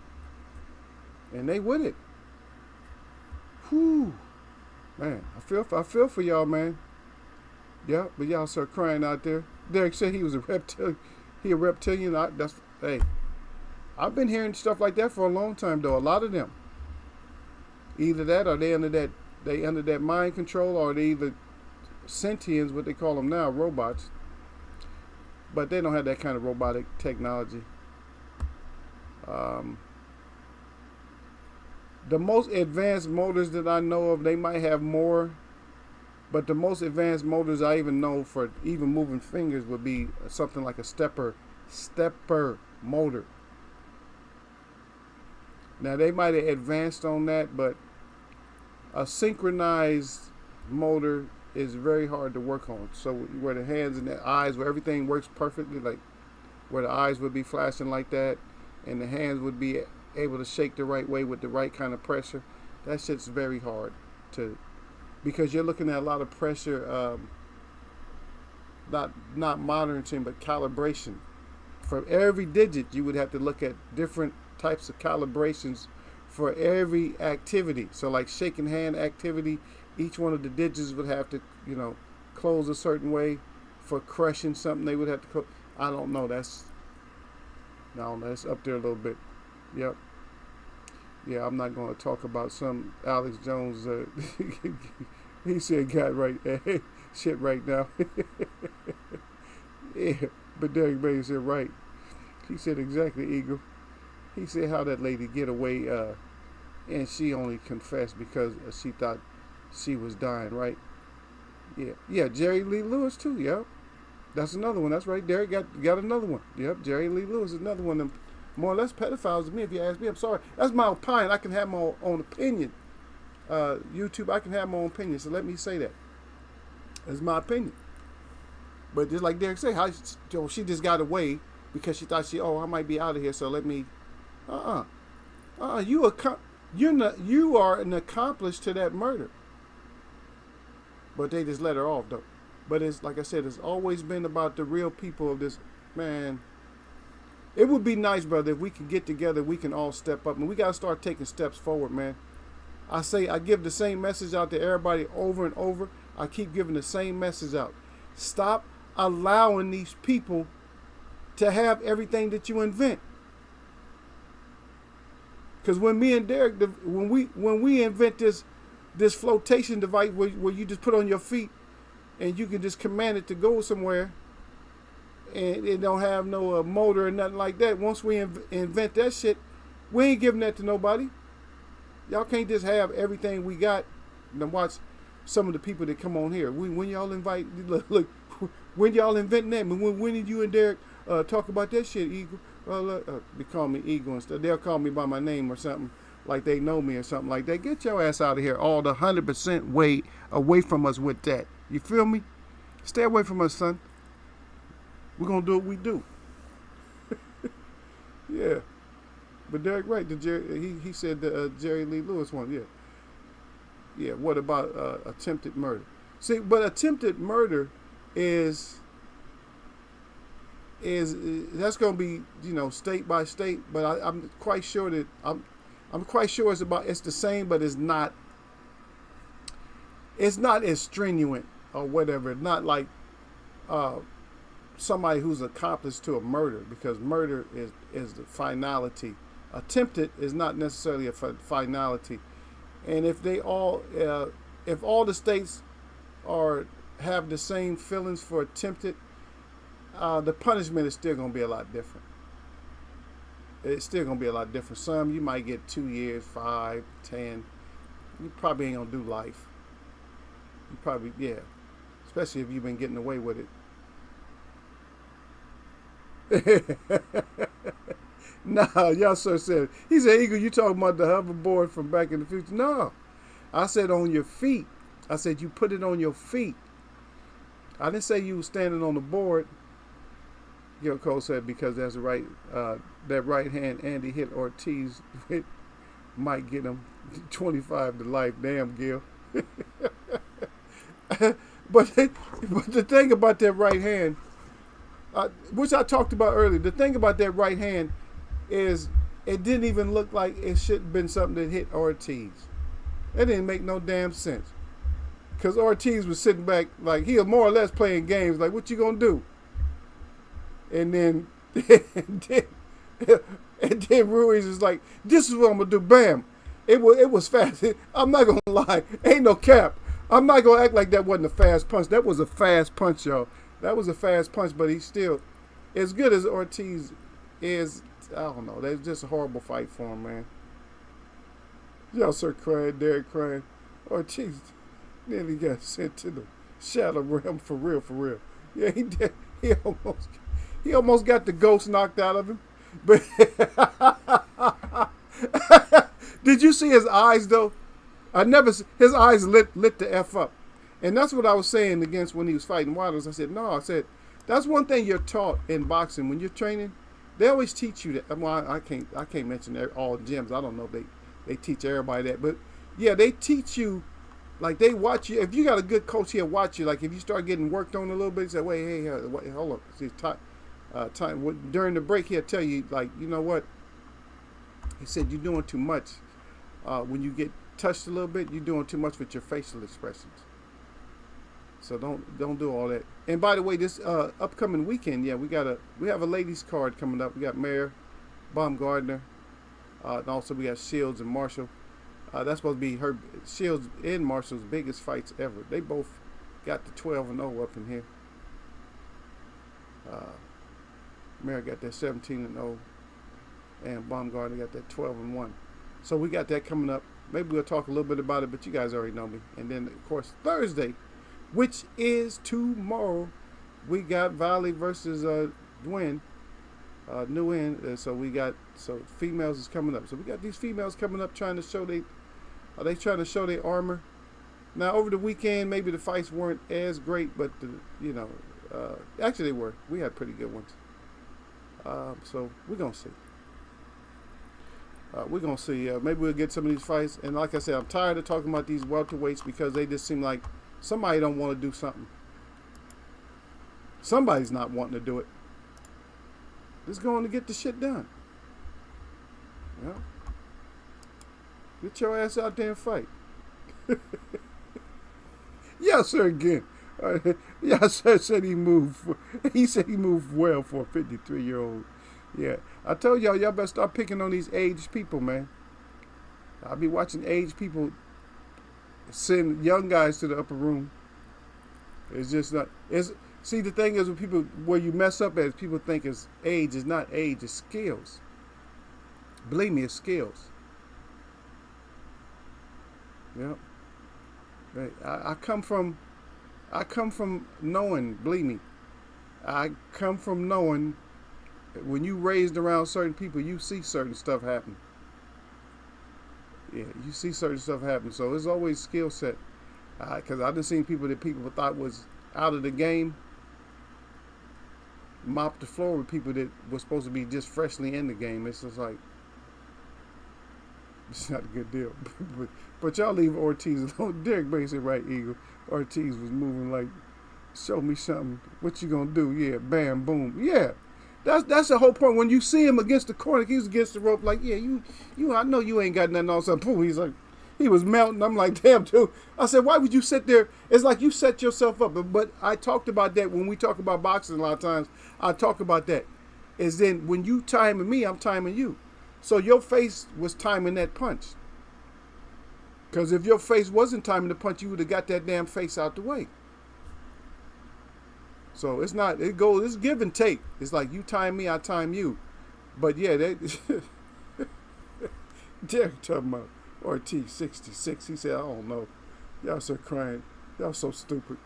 And they with it. Whew. Man, I feel for y'all, man. Yeah, but y'all start crying out there. Derek said he was a reptilian. He a reptilian. Hey, I've been hearing stuff like that for a long time, though. A lot of them. Either that, or they under that mind control, or they either sentients, what they call them now, robots. But they don't have that kind of robotic technology. The most advanced motors that I know of, they might have more. But the most advanced motors I even know for even moving fingers would be something like a stepper motor. Now they might have advanced on that, but a synchronized motor is very hard to work on. So where the hands and the eyes, where everything works perfectly, like where the eyes would be flashing like that, and the hands would be able to shake the right way with the right kind of pressure, that shit's very hard to, because you're looking at a lot of pressure, not monitoring, but calibration. For every digit, you would have to look at different types of calibrations for every activity. So like shaking hand activity, each one of the digits would have to, close a certain way. For crushing something, they would have to close. I don't know. That's up there a little bit. Yep. Yeah, I'm not going to talk about some Alex Jones. He said got right shit right now. Yeah, but Derek Bailey said right. He said exactly, Eagle. He said how that lady get away, and she only confessed because she thought she was dying, right? Yeah. Jerry Lee Lewis too. Yep, that's another one. That's right. Derek got another one. Yep, Jerry Lee Lewis is another one of them. More or less pedophiles to me, if you ask me. I'm sorry. That's my opinion. I can have my own opinion. YouTube, I can have my own opinion. So let me say that. That's my opinion. But just like Derek said, how she just got away because she thought I might be out of here. So let me. You are an accomplice to that murder. But they just let her off though. But it's like I said, it's always been about the real people of this man. It would be nice, brother, if we could get together, we can all step up. And we got to start taking steps forward, man. I give the same message out to everybody over and over. I keep giving the same message out. Stop allowing these people to have everything that you invent. Because when me and Derek, when we invent this flotation device where you just put on your feet and you can just command it to go somewhere, and it don't have no motor or nothing like that. Once we invent that shit, we ain't giving that to nobody. Y'all can't just have everything we got. Now watch some of the people that come on here. When y'all invite, look, when y'all inventing that, when did you and Derek talk about that shit, Eagle? They call me Eagle and stuff. They'll call me by my name or something, like they know me or something like that. Get your ass out of here. All the 100% way away from us with that. You feel me? Stay away from us, son. We're going to do what we do. Yeah. But Derek, right, he said the Jerry Lee Lewis one, yeah. Yeah, what about attempted murder? See, but attempted murder is that's going to be, state by state, but I'm quite sure that I'm quite sure it's the same, but it's not as stringent or whatever. Not like somebody who's accomplice to a murder, because murder is the finality. Attempted is not necessarily a finality. And if all the states have the same feelings for attempted, the punishment is still going to be a lot different. It's still going to be a lot different. Some you might get 2 years, 5, 10. You probably ain't going to do life. You probably, yeah. Especially if you've been getting away with it. No, y'all sir said. He said, Eagle, you talking about the hoverboard from back in the future? No. I said on your feet. I said you put it on your feet. I didn't say you were standing on the board. Gil Cole said because that's right. That right hand Andy hit Ortiz with might get him 25 to life. Damn, Gil. but the thing about that right hand, which I talked about earlier, the thing about that right hand is it didn't even look like it should have been something that hit Ortiz. That didn't make no damn sense. Because Ortiz was sitting back like he was more or less playing games like, what you gonna do? And then and then Ruiz is like, this is what I'm gonna do. Bam. It was fast. I'm not gonna lie. Ain't no cap. I'm not gonna act like that wasn't a fast punch. That was a fast punch, y'all. That was a fast punch, but he's still as good as Ortiz is. I don't know. That's just a horrible fight for him, man. Y'all sir crying, Derek crying. Ortiz nearly got sent to the shadow realm for real, for real. Yeah, he did. He almost got the ghost knocked out of him. But did you see his eyes though? His eyes lit the F up. And that's what I was saying against when he was fighting Waters. I said, no, that's one thing you're taught in boxing when you're training. They always teach you that. Well, I can't mention all gyms. I don't know if they teach everybody that, but yeah, they teach you, like they watch you. If you got a good coach, he'll watch you. Like if you start getting worked on a little bit, he say, wait, hey, hold up. See, time during the break, he'll tell you, like, you know what? He said you're doing too much. When you get touched a little bit, you're doing too much with your facial expressions. So don't do all that. And by the way, this upcoming weekend, yeah, we have a ladies card coming up. We got Mayor Baumgardner, and also we got Shields and Marshall. That's supposed to be her Shields and Marshall's biggest fights ever. They both got the 12-0 up in here. Mayor got that 17-0, and Baumgardner got that 12-1. So we got that coming up. Maybe we'll talk a little bit about it, but you guys already know me. And then of course Thursday, which is tomorrow, we got Valley versus Nguyen, Nguyen. So females is coming up. So we got these females coming up trying to show their armor. Now over the weekend, maybe the fights weren't as great, but actually they were. We had pretty good ones. So we're gonna see. Maybe we'll get some of these fights. And like I said, I'm tired of talking about these welterweights because they just seem like somebody don't want to do something. Somebody's not wanting to do it. Just going to get the shit done. Yeah. Get your ass out there and fight. Yes, sir. Again. Yes, sir. Said he moved. He said he moved well for a 53-year-old. Yeah. I told y'all better start picking on these aged people, man. I'll be watching aged people send young guys to the upper room. It's just not. See, the thing is, where you mess up at, people think it's age. It's not age. It's skills. Believe me, it's skills. Yeah. I come from knowing. Believe me, I come from knowing. When you raised around certain people, you see certain stuff happen. Yeah, you see certain stuff happen. So it's always skill set. Because I've seen people that people thought was out of the game mop the floor with people that were supposed to be just freshly in the game. It's just like, it's not a good deal. but y'all leave Ortiz alone. Derek Bay said, right, Eagle. Ortiz was moving like, show me something. What you gonna do? Yeah, bam, boom. Yeah. That's the whole point. When you see him against the corner, he's against the rope, like, yeah, you I know you ain't got nothing on something. Boom, he's like, he was melting. I'm like, damn, dude. I said, why would you sit there? It's like you set yourself up. But I talked about that when we talk about boxing a lot of times. I talk about that. Is then when you timing me, I'm timing you. So your face was timing that punch. Because if your face wasn't timing the punch, you would have got that damn face out the way. So it's give and take. It's like you time me, I time you. But yeah, Derek talking about Ortiz 66. He said, I don't know. Y'all so crying. Y'all so stupid.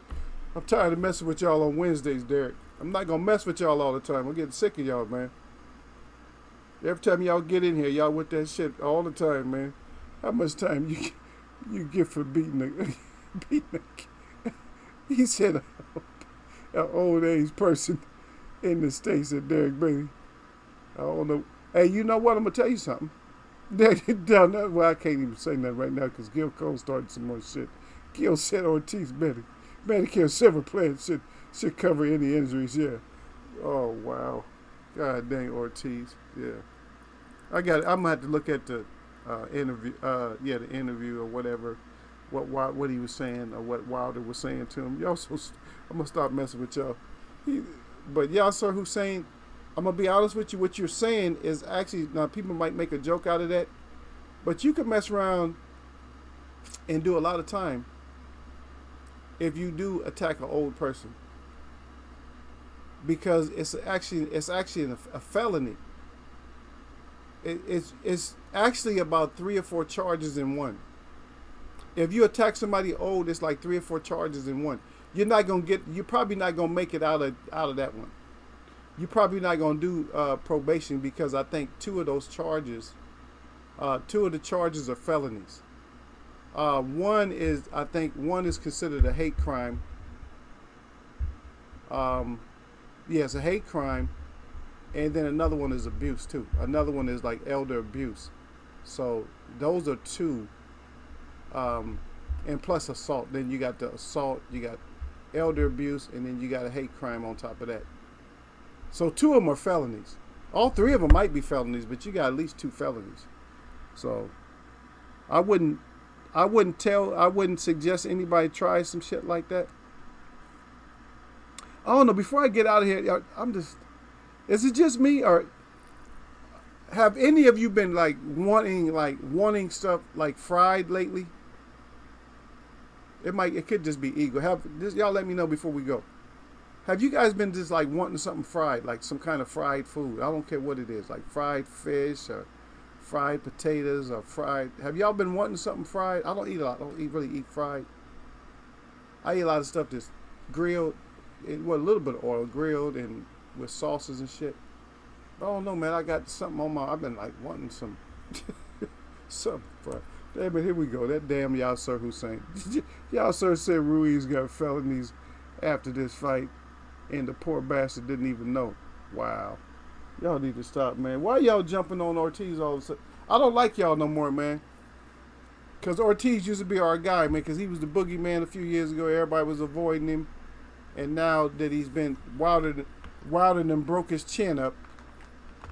I'm tired of messing with y'all on Wednesdays, Derek. I'm not gonna mess with y'all all the time. I'm getting sick of y'all, man. Every time y'all get in here, y'all with that shit all the time, man. How much time you get for beating a He said an old age person. in the States, said Derek Bailey. I don't know. Hey, you know what? I'm going to tell you something. Well, I can't even say that right now because Gil Cole started some more shit. Gil said Ortiz Medicare silver plan should cover any injuries. Yeah. Oh wow. God dang Ortiz. Yeah. I'm gonna have to look at the interview. The interview or whatever. What he was saying or what Wilder was saying to him. Y'all so I'm gonna stop messing with y'all. But Yasser Hussein, I'm gonna be honest with you. What you're saying is actually now people might make a joke out of that, but you can mess around and do a lot of time if you do attack an old person because it's actually a felony. It's actually about 3 or 4 charges in one. If you attack somebody old, it's like 3 or 4 charges in one. You're probably not gonna make it out of that one. You're probably not gonna do probation because I think 2 of the charges are felonies. One is considered a hate crime. It's a hate crime, and then another one is abuse too. Another one is like elder abuse. So those are 2. And plus assault. Then you got the assault, you got elder abuse, and then you got a hate crime on top of that. So 2 of them are felonies. All 3 of them might be felonies, but you got at least 2 felonies. So I wouldn't suggest anybody try some shit like that. I don't know. Before I get out of here, is it just me or have any of you been wanting stuff like fried lately? It could just be ego. Y'all let me know before we go. Have you guys been just like wanting something fried, like some kind of fried food? I don't care what it is, like fried fish or fried potatoes or fried. Have y'all been wanting something fried? I don't eat a lot. I don't really eat fried. I eat a lot of stuff that's grilled, a little bit of oil, grilled and with sauces and shit. I don't know, man. I got something on I've been like wanting some something fried. Damn it, here we go. That damn Yasser Hussein. Yasser said Ruiz got felonies after this fight, and the poor bastard didn't even know. Wow. Y'all need to stop, man. Why y'all jumping on Ortiz all of a sudden? I don't like y'all no more, man. Because Ortiz used to be our guy, man, because he was the boogeyman a few years ago. Everybody was avoiding him. And now that he's been Wilder and broke his chin up.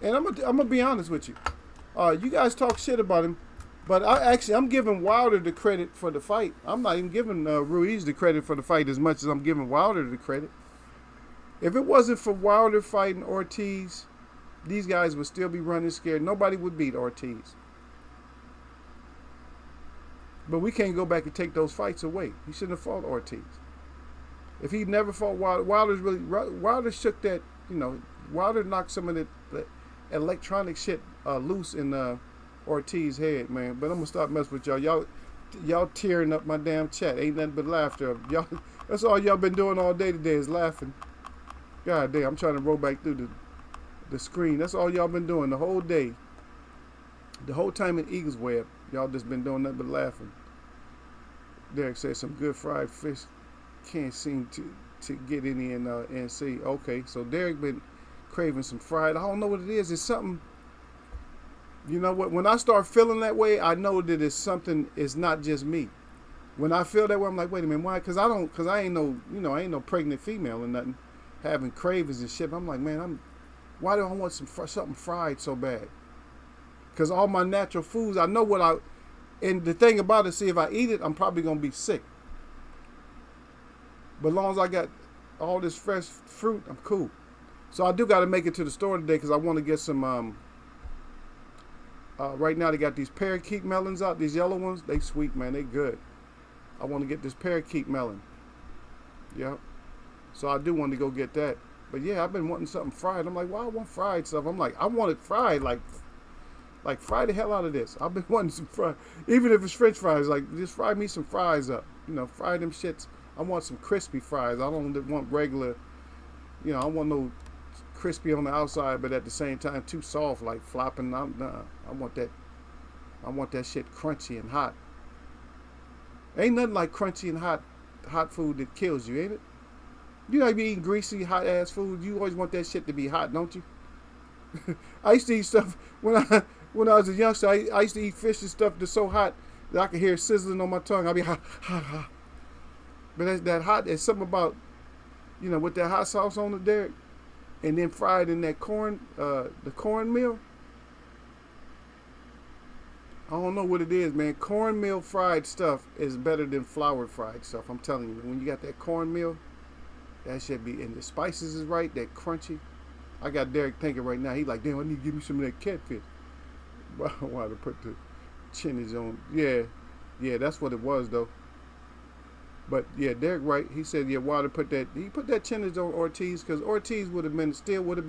And I'm gonna be honest with you. You guys talk shit about him. But I'm giving Wilder the credit for the fight. I'm not even giving Ruiz the credit for the fight as much as I'm giving Wilder the credit. If it wasn't for Wilder fighting Ortiz, these guys would still be running scared. Nobody would beat Ortiz. But we can't go back and take those fights away. He shouldn't have fought Ortiz. If he never fought Wilder, Wilder shook that, Wilder knocked some of the electronic shit loose in Ortiz's head, man. But I'm gonna stop messing with y'all. Y'all tearing up my damn chat. Ain't nothing but laughter. Y'all, that's all y'all been doing all day today is laughing. God damn, I'm trying to roll back through the screen. That's all y'all been doing the whole day. The whole time in Eagles Web, y'all just been doing nothing but laughing. Derek said some good fried fish. Can't seem to get any in NC. Okay, so Derek been craving some fried. I don't know what it is. It's something. You know what? When I start feeling that way, I know that it's something. It's not just me. When I feel that way, I'm like, wait a minute, why? Because I ain't no pregnant female or nothing, having cravings and shit. I'm like, man, why do I want something fried so bad? Because all my natural foods, I know and the thing about it, see, if I eat it, I'm probably gonna be sick. But as long as I got all this fresh fruit, I'm cool. So I do got to make it to the store today because I want to get some. Right now they got these parakeet melons out, these yellow ones. They sweet, man. They good. I want to get this parakeet melon. Yep. So I do want to go get that. But yeah, I've been wanting something fried. I'm like, why I want fried stuff? I'm like, I want it fried, like fry the hell out of this. I've been wanting some fried, even if it's French fries. Like, just fry me some fries up. Fry them shits. I want some crispy fries. I don't want regular. I want no crispy on the outside, but at the same time too soft, like flopping. I want that. I want that shit crunchy and hot. Ain't nothing like crunchy and hot food that kills you, ain't it? You know, you be eating greasy, hot ass food. You always want that shit to be hot, don't you? I used to eat stuff when I was a youngster. I used to eat fish and stuff that's so hot that I could hear it sizzling on my tongue. I'd be hot, hot, hot. But that hot. There's something about, with that hot sauce on it there, and then fried in that the cornmeal. I don't know what it is, man. Cornmeal fried stuff is better than flour fried stuff. I'm telling you, when you got that cornmeal, that should be, and the spices is right, that crunchy. I got Derek thinking right now. He like, damn, I need to give me some of that catfish. Why to put the chinage on? Yeah, that's what it was though. But yeah, Derek right. He said, yeah, why to put that? He put that chinage on Ortiz because Ortiz would have been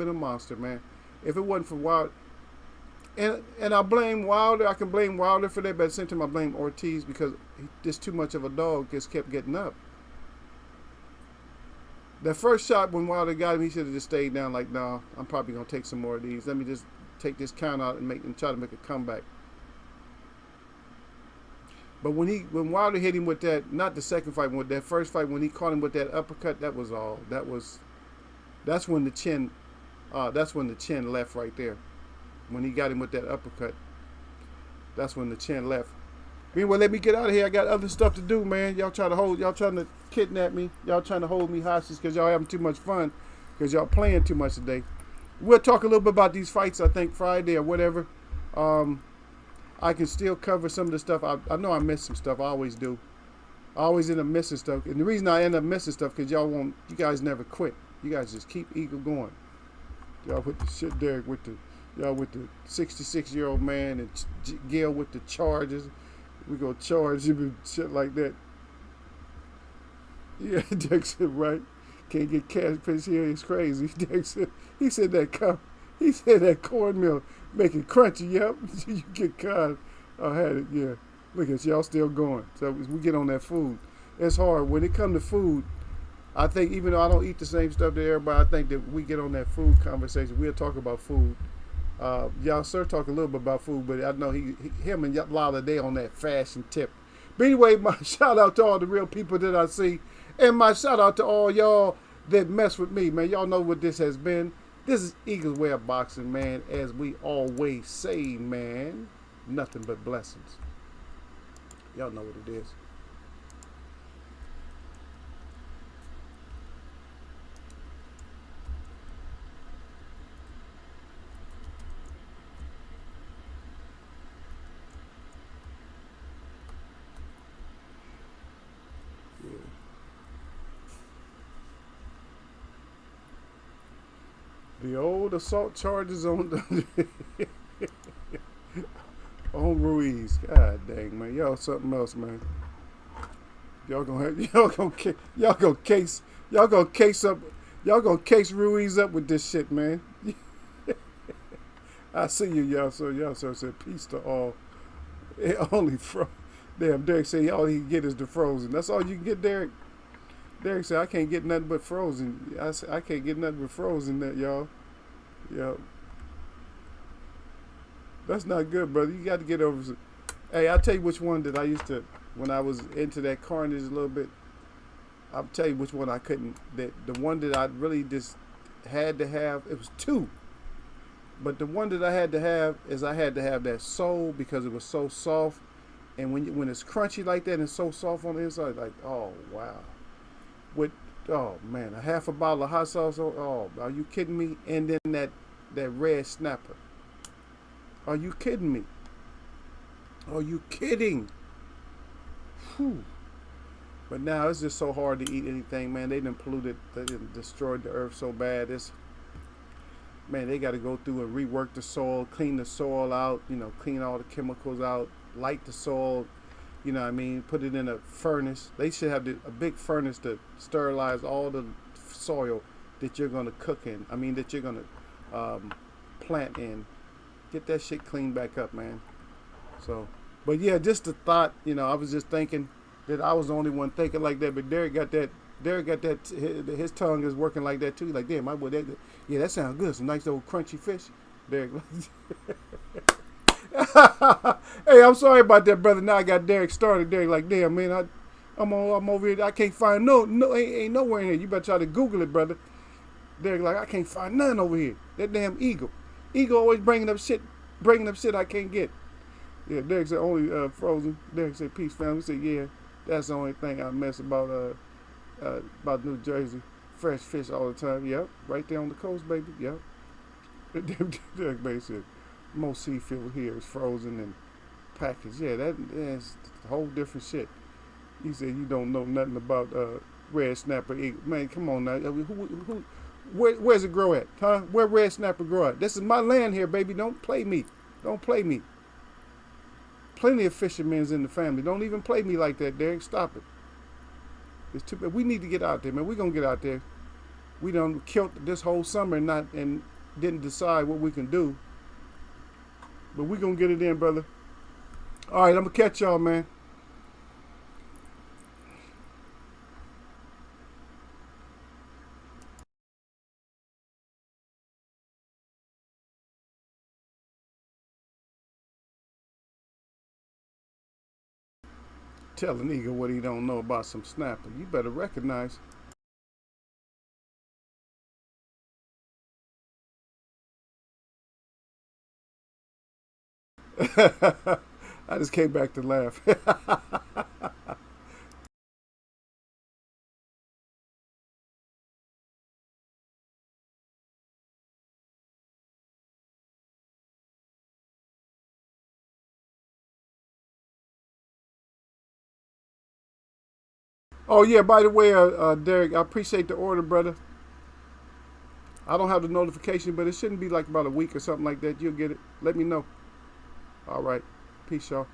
a monster, man. If it wasn't for Wilder. And I blame Wilder. I can blame Wilder for that, but at the same time I blame Ortiz because he just too much of a dog. Just kept getting up. That first shot when Wilder got him, he should have just stayed down. Like, no, I'm probably gonna take some more of these. Let me just take this count out and try to make a comeback. But when Wilder hit him with that, not the second fight, with that first fight, when he caught him with that uppercut, that was all. That's when the chin left right there. When he got him with that uppercut, that's when the chin left. Anyway, let me get out of here. I got other stuff to do, man. Y'all trying to kidnap me. Y'all trying to hold me hostage because y'all having too much fun because y'all playing too much today. We'll talk a little bit about these fights, I think, Friday or whatever. I can still cover some of the stuff. I know I missed some stuff. I always do. I always end up missing stuff. And the reason I end up missing stuff because you guys never quit. You guys just keep eagle going. Y'all with the shit, Derek, y'all with the 66-year-old man and Gail with the charges. We gonna charge him and shit like that. Yeah, Derek said, right. Can't get catfish here. It's crazy. Derek said, he said that cornmeal make it crunchy. Yep, you get caught. I had it. Yeah, look at y'all still going. So we get on that food. It's hard when it comes to food. I think even though I don't eat the same stuff that everybody, I think that we get on that food conversation. We'll talk about food. Y'all sir talk a little bit about food, but I know him and Lala, they on that fashion tip. But anyway, my shout out to all the real people that I see, and my shout out to all y'all that mess with me, man. Y'all know what this has been. This is Eagles Way of Boxing, man. As we always say, man, nothing but blessings. Y'all know what it is. The old assault charges on on Ruiz. God dang, man, y'all something else, man. Y'all gonna case Ruiz up with this shit, man. I see you, y'all. So y'all sir said peace to all. It only damn, Derek said all he can get is the frozen. That's all you can get, Derek. Derek said, I can't get nothing but frozen. I said, I can't get nothing but frozen, that y'all. Yep. That's not good, brother. You got to get over. Hey, I'll tell you which one that I used to, when I was into that carnage a little bit, I'll tell you which one I couldn't. The one that I really just had to have, it was two. But the one that I had to have is I had to have that soul because it was so soft. And when it's crunchy like that and so soft on the inside, like, oh, wow. Oh man, a half a bottle of hot sauce. Oh, are you kidding me? And then that red snapper. Are you kidding me? Are you kidding? Whew. But now it's just so hard to eat anything, man. They done polluted, they done destroyed the earth so bad. Man, they got to go through and rework the soil, clean the soil out, clean all the chemicals out, light the soil. You know what I mean? Put it in a furnace. They should have a big furnace to sterilize all the soil that you're going to cook in. I mean, that you're going to plant in. Get that shit cleaned back up, man. So, but yeah, just the thought, I was just thinking that I was the only one thinking like that. But Derek got that. His tongue is working like that too. Like, damn, my boy, that sounds good. Some nice old crunchy fish. Derek. Hey, I'm sorry about that, brother. Now I got Derek started. Derek like, damn, man, I'm over here. I can't find no, ain't nowhere in here. You better try to Google it, brother. Derek, like, I can't find none over here. That damn eagle. Eagle always bringing up shit I can't get. Yeah, Derek said only frozen. Derek said peace, family. He said, yeah, that's the only thing I miss about New Jersey. Fresh fish all the time. Yep, right there on the coast, baby. Yep. Derek Bay said most seafood here is frozen and packaged. Yeah, that's a whole different shit. He said you don't know nothing about red snapper eagle. Man, come on now. Where's it grow at? Huh? Where red snapper grow at? This is my land here, baby. Don't play me. Don't play me. Plenty of fishermen's in the family. Don't even play me like that, Derek. Stop it. It's too bad. We need to get out there, man. We're gonna get out there. We done killed this whole summer and didn't decide what we can do. But we gonna get it in, brother. All right, I'm gonna catch y'all, man. Tell a nigga what he don't know about some snapper. You better recognize. I just came back to laugh. Oh yeah, by the way, Derek, I appreciate the order, brother. I don't have the notification, but it shouldn't be like about a week or something like that. You'll get it. Let me know. All right. Peace, y'all.